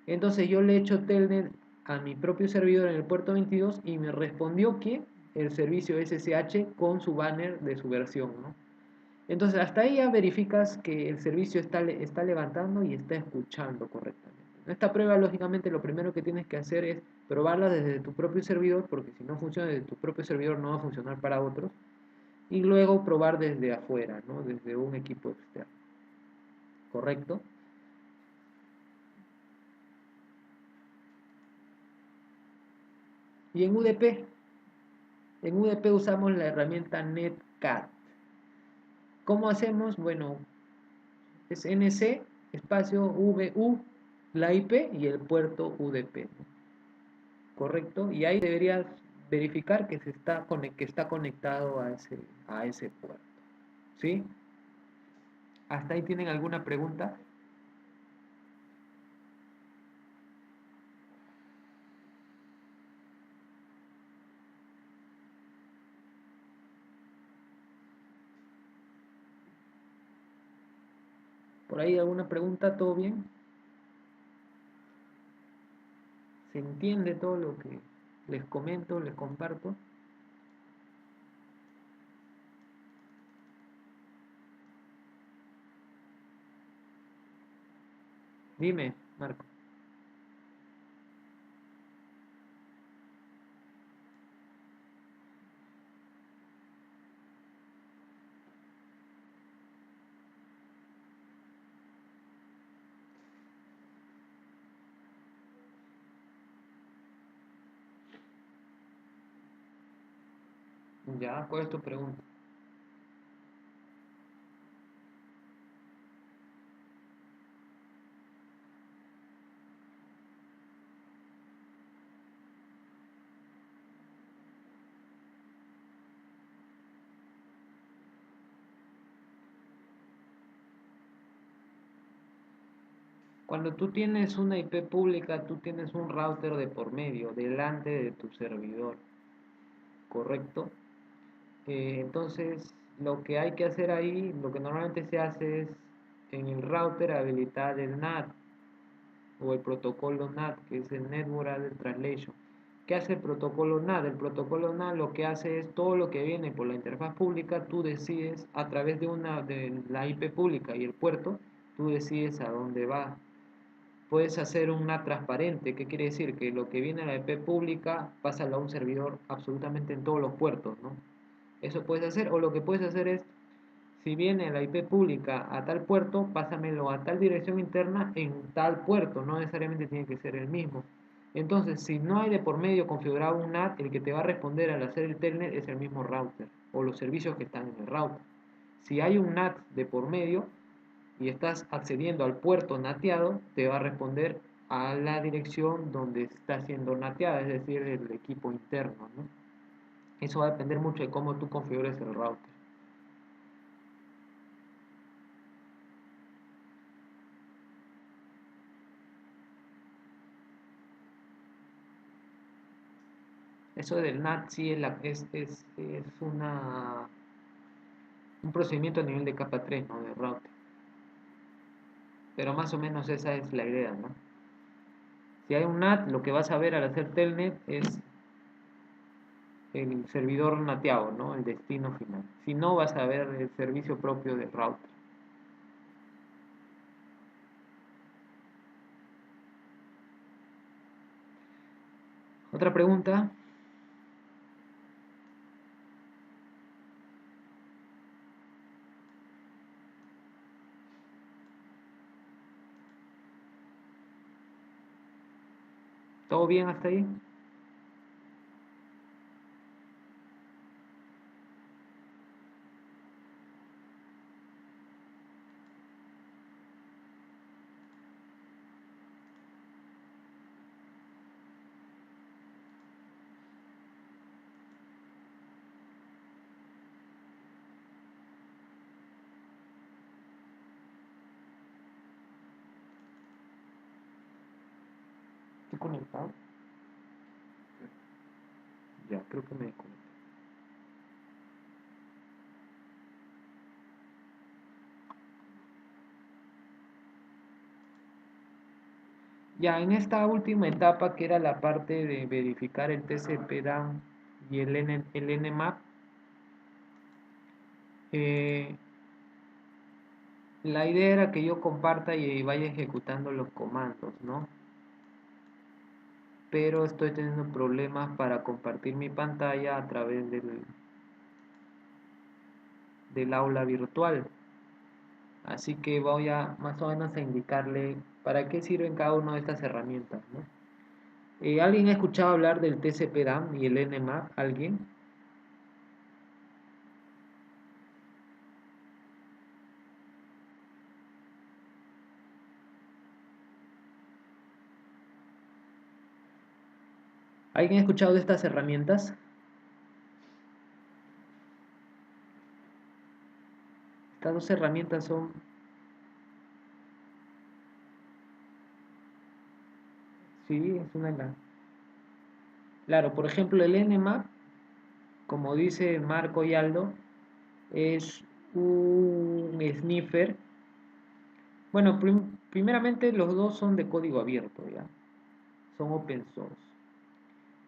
entonces yo le he hecho telnet a mi propio servidor en el puerto 22 y me respondió que el servicio SSH con su banner de su versión, ¿no? Entonces hasta ahí ya verificas que el servicio está levantando y está escuchando correctamente. Esta prueba, lógicamente, lo primero que tienes que hacer es probarla desde tu propio servidor, porque si no funciona desde tu propio servidor no va a funcionar para otros, y luego probar desde afuera, ¿no? Desde un equipo externo. ¿Correcto? Y en UDP usamos la herramienta Netcat. ¿Cómo hacemos? Bueno, es NC espacio VU, la IP y el puerto UDP, ¿no? ¿Correcto? Y ahí deberías verificar que que está conectado a ese puerto. ¿Sí? ¿Hasta ahí tienen alguna pregunta? ¿Por ahí alguna pregunta? ¿Todo bien? ¿Se entiende todo lo que les comento, les comparto? Dime, Marco. Ya, ¿cuál es tu pregunta? Cuando tú tienes una IP pública, tú tienes un router de por medio, delante de tu servidor, ¿correcto? Entonces, lo que hay que hacer ahí, lo que normalmente se hace es en el router habilitar el NAT o el protocolo NAT, que es el Network Address Translation. ¿Qué hace el protocolo NAT? El protocolo NAT lo que hace es todo lo que viene por la interfaz pública, tú decides a través de la IP pública y el puerto, tú decides a dónde va. Puedes hacer un NAT transparente, ¿qué quiere decir? Que lo que viene a la IP pública pasa a un servidor absolutamente en todos los puertos, ¿no? Eso puedes hacer, o lo que puedes hacer es, si viene la IP pública a tal puerto, pásamelo a tal dirección interna en tal puerto, no necesariamente tiene que ser el mismo. Entonces, si no hay de por medio configurado un NAT, el que te va a responder al hacer el telnet es el mismo router, o los servicios que están en el router. Si hay un NAT de por medio y estás accediendo al puerto nateado, te va a responder a la dirección donde está siendo nateada, es decir, el equipo interno, ¿no? Eso va a depender mucho de cómo tú configures el router. Eso del NAT sí es un procedimiento a nivel de capa 3, ¿no? De router. Pero más o menos esa es la idea, ¿no? Si hay un NAT, lo que vas a ver al hacer telnet es el servidor nateado, ¿no? El destino final. Si no, vas a ver el servicio propio del router. Otra pregunta. ¿Todo bien hasta ahí? estoy conectado. Ya, creo que me desconecté. Ya, en esta última etapa, que era la parte de verificar el TCP/DAM y el Nmap, la idea era que yo comparta y vaya ejecutando los comandos, ¿no? Pero estoy teniendo problemas para compartir mi pantalla a través del aula virtual. Así que voy a más o menos a indicarle para qué sirven cada una de estas herramientas, ¿no? ¿Alguien ha escuchado hablar del TCP/DAM y el Nmap? ¿Alguien? ¿Alguien ha escuchado de estas herramientas? Estas dos herramientas son... Sí, es una de las... Claro, por ejemplo, el Nmap, como dice Marco y Aldo, es un sniffer. Bueno, primeramente los dos son de código abierto, ¿ya? Son open source.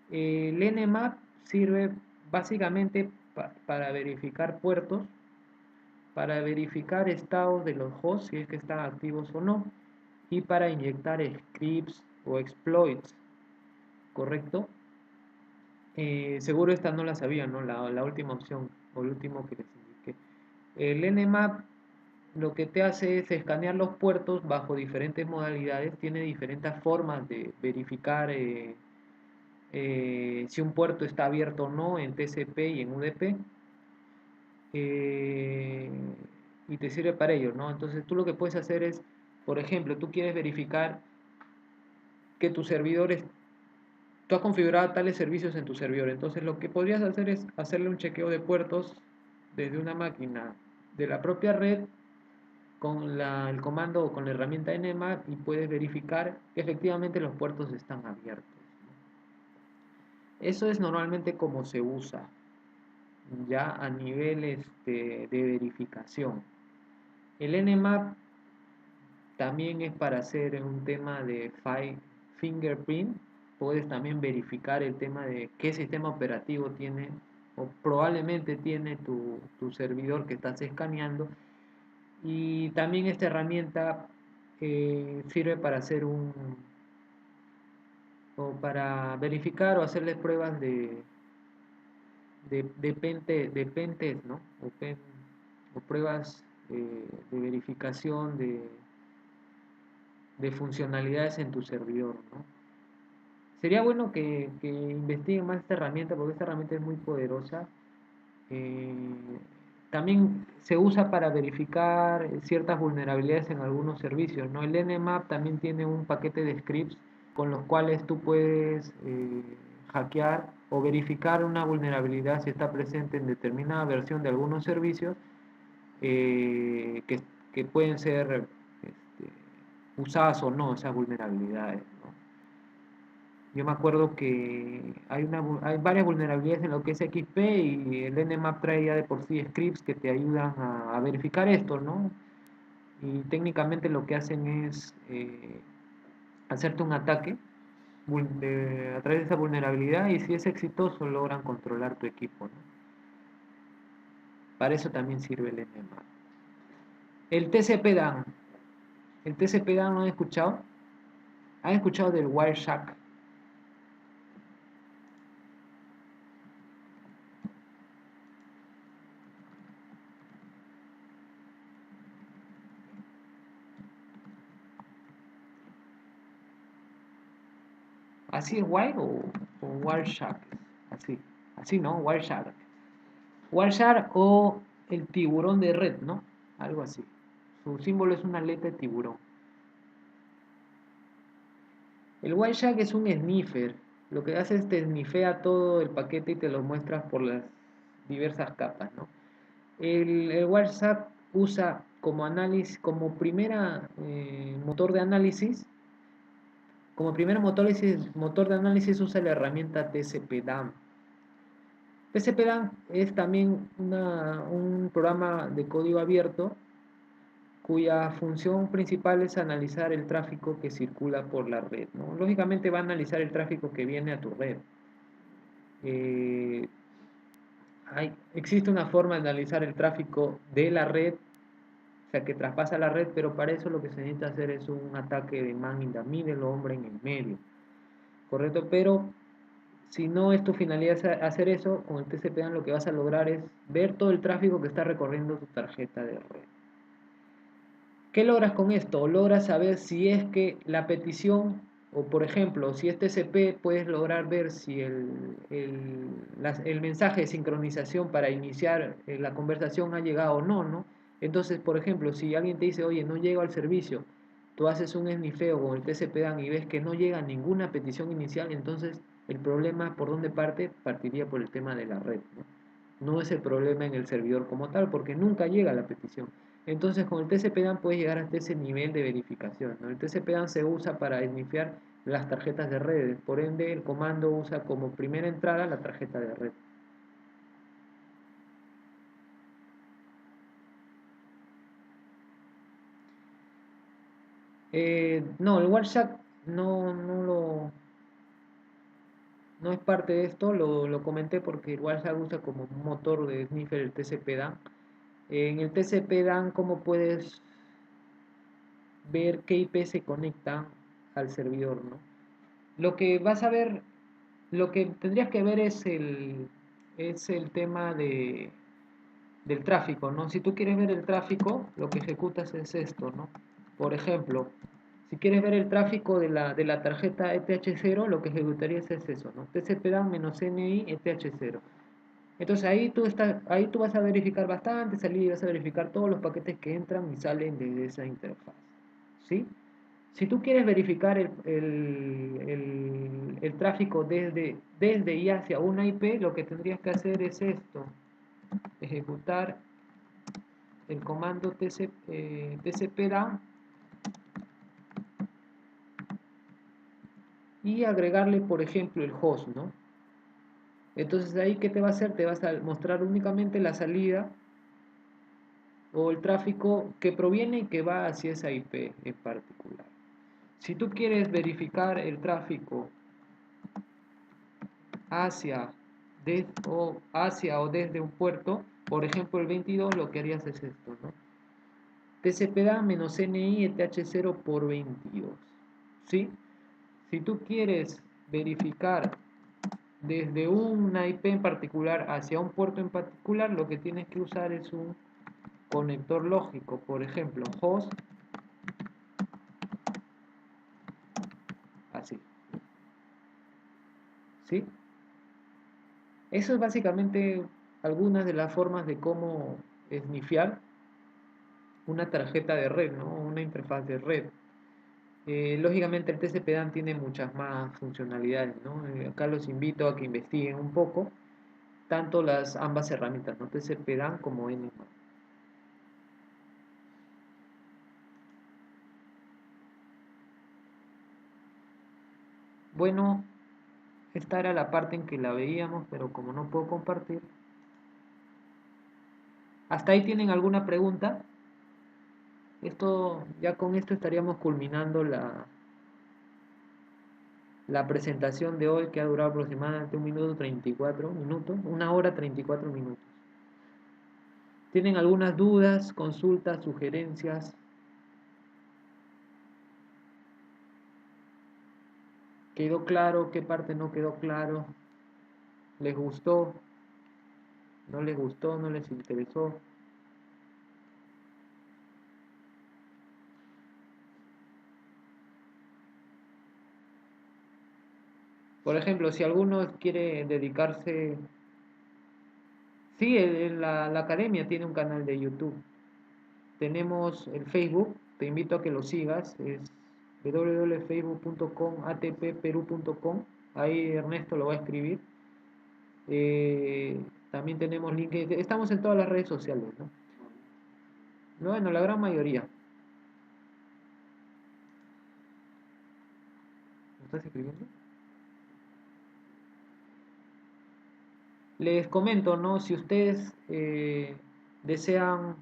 El Nmap sirve básicamente para verificar puertos, para verificar estados de los hosts, si es que están activos o no, y para inyectar scripts o exploits, ¿correcto? Seguro esta no la sabía, ¿no? La última opción, o el último que les indiqué. El Nmap lo que te hace es escanear los puertos bajo diferentes modalidades, tiene diferentes formas de verificar si un puerto está abierto o no en TCP y en UDP, y te sirve para ello, ¿no? Entonces tú lo que puedes hacer es, por ejemplo, tú quieres verificar que tus servidores, tú has configurado tales servicios en tu servidor, entonces lo que podrías hacer es hacerle un chequeo de puertos desde una máquina de la propia red con el comando o con la herramienta Nmap, y puedes verificar que efectivamente los puertos están abiertos. Eso es normalmente como se usa ya a nivel de verificación. El Nmap también es para hacer un tema de fingerprint. Puedes también verificar el tema de qué sistema operativo tiene o probablemente tiene tu servidor que estás escaneando. Y también esta herramienta sirve para hacer o para verificar o hacerles pruebas de pentest, ¿no? O pruebas de verificación de funcionalidades en tu servidor, ¿no? Sería bueno que investiguen más esta herramienta, porque esta herramienta es muy poderosa. Eh, También se usa para verificar ciertas vulnerabilidades en algunos servicios, ¿no? El Nmap también tiene un paquete de scripts con los cuales tú puedes hackear o verificar una vulnerabilidad si está presente en determinada versión de algunos servicios, que pueden ser usadas o no esas vulnerabilidades, ¿no? Yo me acuerdo que hay varias vulnerabilidades en lo que es XP, y el Nmap trae ya de por sí scripts que te ayudan a verificar esto, ¿no? Y técnicamente lo que hacen es hacerte un ataque a través de esa vulnerabilidad, y si es exitoso logran controlar tu equipo, ¿no? Para eso también sirve el Nmap. El TCP/DAM. El TCP/DAM, ¿no han escuchado? ¿Han escuchado del Wireshark? ¿Así es Wire o Wireshark? Así, así, ¿no? Wireshark. Wireshark o el tiburón de red, ¿no? Algo así. Su símbolo es una aleta de tiburón. El Wireshark es un sniffer. Lo que hace es te snifea todo el paquete y te lo muestra por las diversas capas, ¿no? El Wireshark usa como análisis, como primera motor de análisis, Como primer motor de análisis usa la herramienta TCP/DAM. TCP/DAM es también un programa de código abierto cuya función principal es analizar el tráfico que circula por la red, ¿no? Lógicamente va a analizar el tráfico que viene a tu red. Existe una forma de analizar el tráfico de la red, o sea, que traspasa la red, pero para eso lo que se necesita hacer es un ataque de man in the middle, hombre en el medio, ¿correcto? Pero si no es tu finalidad hacer eso, con el TCP/DAM lo que vas a lograr es ver todo el tráfico que está recorriendo tu tarjeta de red. ¿Qué logras con esto? Logras saber si es que la petición, o por ejemplo, si es TCP, puedes lograr ver si el mensaje de sincronización para iniciar la conversación ha llegado o no, ¿no? Entonces, por ejemplo, si alguien te dice, oye, no llego al servicio, tú haces un esnifeo con el TCP/DAM y ves que no llega ninguna petición inicial, entonces el problema por dónde partiría por el tema de la red, ¿no? No es el problema en el servidor como tal, porque nunca llega la petición. Entonces con el TCP/DAM puedes llegar hasta ese nivel de verificación, ¿no? El TCP/DAM se usa para esnifear las tarjetas de redes, por ende el comando usa como primera entrada la tarjeta de red. No, el Wireshark no es parte de esto, lo comenté porque el Wireshark usa como motor de sniffer el TCP/DAM. En el TCP/DAM, ¿cómo puedes ver qué IP se conecta al servidor, ¿no? Lo que vas a ver, lo que tendrías que ver es el tema del tráfico, ¿no? Si tú quieres ver el tráfico, lo que ejecutas es esto, ¿no? Por ejemplo, si quieres ver el tráfico de la tarjeta ETH0, lo que ejecutarías es eso, ¿no? TCP/DAM-NI ETH0. Entonces ahí tú vas a verificar bastante salida y vas a verificar todos los paquetes que entran y salen de esa interfaz, ¿sí? Si tú quieres verificar el tráfico desde y hacia una IP, lo que tendrías que hacer es esto: ejecutar el comando tcp/DAM y agregarle, por ejemplo, el host, ¿no? Entonces ahí, ¿qué te va a hacer? Te vas a mostrar únicamente la salida o el tráfico que proviene y que va hacia esa IP en particular. Si tú quieres verificar el tráfico hacia o desde un puerto, por ejemplo el 22, lo que harías es esto, ¿no? TCP/DAM-NI ETH0 por 22, ¿sí? Si tú quieres verificar desde una IP en particular hacia un puerto en particular, lo que tienes que usar es un conector lógico, por ejemplo, host, así, ¿sí? Eso es básicamente algunas de las formas de cómo esnifear una tarjeta de red, ¿no? Una interfaz de red. Lógicamente el TCP/DAM tiene muchas más funcionalidades, ¿no? Acá los invito a que investiguen un poco tanto ambas herramientas, ¿no? TCP/DAM como NMAP. Bueno, esta era la parte en que la veíamos, pero como no puedo compartir. ¿Hasta ahí tienen alguna pregunta? Ya con esto estaríamos culminando la presentación de hoy, que ha durado aproximadamente 1 minuto 34 minutos, 1 hora 34 minutos. ¿Tienen algunas dudas, consultas, sugerencias? ¿Quedó claro? ¿Qué parte no quedó claro? ¿Les gustó? ¿No les gustó? ¿No les interesó? Por ejemplo, si alguno quiere dedicarse... Sí, la academia tiene un canal de YouTube. Tenemos el Facebook, te invito a que lo sigas, es www.facebook.com, atpperu.com, ahí Ernesto lo va a escribir. También tenemos LinkedIn, estamos en todas las redes sociales, ¿no? Bueno, la gran mayoría. ¿Me estás escribiendo? Les comento, ¿no? Si ustedes desean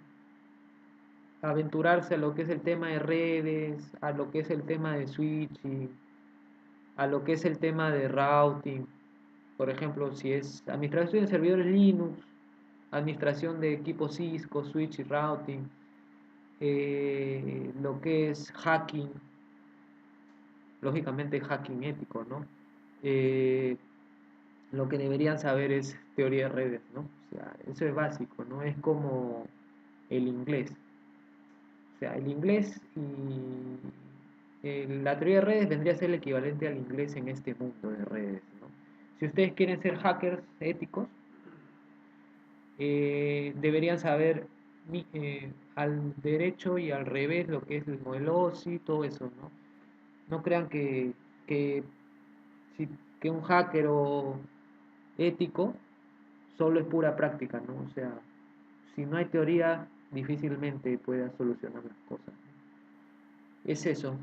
aventurarse a lo que es el tema de redes, a lo que es el tema de switching, a lo que es el tema de routing, por ejemplo, si es administración de servidores Linux, administración de equipos Cisco, switch y routing, lo que es hacking, lógicamente hacking ético, ¿no? Eh, lo que deberían saber es teoría de redes, ¿no? O sea, eso es básico, ¿no? Es como el inglés. O sea, el inglés y la teoría de redes vendría a ser el equivalente al inglés en este mundo de redes, ¿no? Si ustedes quieren ser hackers éticos, deberían saber al derecho y al revés lo que es el modelo OSI, todo eso, ¿no? No crean que, si- que un hacker o ético solo es pura práctica, ¿no? O sea, si no hay teoría, difícilmente puedas solucionar las cosas. Es eso.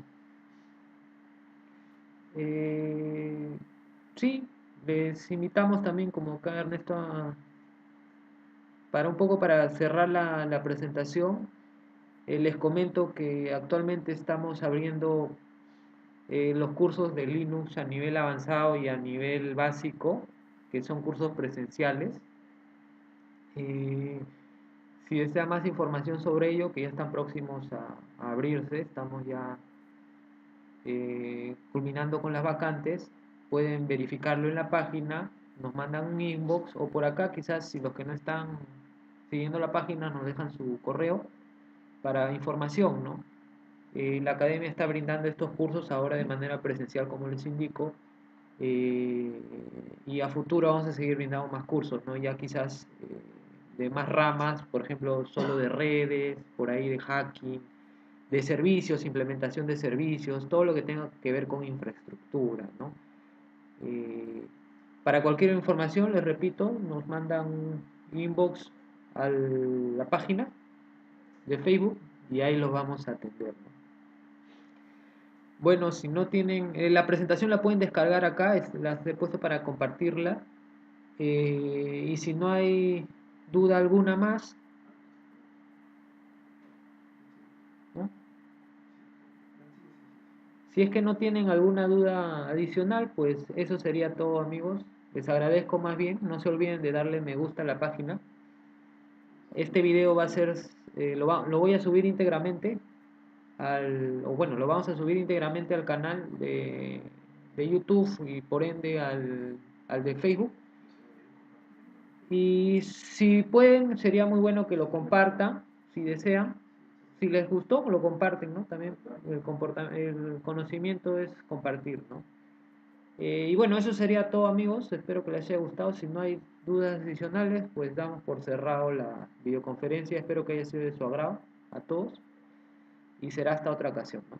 Eh, sí, les invitamos también, como acá Ernesto, para un poco para cerrar la presentación, les comento que actualmente estamos abriendo los cursos de Linux a nivel avanzado y a nivel básico, que son cursos presenciales. Eh, si desea más información sobre ello, que ya están próximos a abrirse, estamos ya culminando con las vacantes, pueden verificarlo en la página, nos mandan un inbox o por acá, quizás si los que no están siguiendo la página nos dejan su correo para información, ¿no? La academia está brindando estos cursos ahora de manera presencial, como les indico, eh, y a futuro vamos a seguir brindando más cursos, ¿no? Ya quizás de más ramas, por ejemplo, solo de redes, por ahí de hacking, de servicios, implementación de servicios, todo lo que tenga que ver con infraestructura, ¿no? Eh, para cualquier información, les repito, nos mandan un inbox a la página de Facebook y ahí los vamos a atender, ¿no? Bueno, si no tienen, la presentación la pueden descargar acá, las he puesto para compartirla. Y si no hay duda alguna más, ¿no? Si es que no tienen alguna duda adicional, pues eso sería todo, amigos. Les agradezco más bien. No se olviden de darle me gusta a la página. Este video va a ser, lo voy a subir íntegramente o bueno, lo vamos a subir íntegramente al canal de YouTube y por ende al de Facebook. Y si pueden, sería muy bueno que lo compartan, si desean. Si les gustó, lo comparten, ¿no? También el conocimiento es compartir, ¿no? Y bueno, eso sería todo, amigos. Espero que les haya gustado. Si no hay dudas adicionales, pues damos por cerrado la videoconferencia. Espero que haya sido de su agrado a todos y será hasta otra ocasión, ¿no?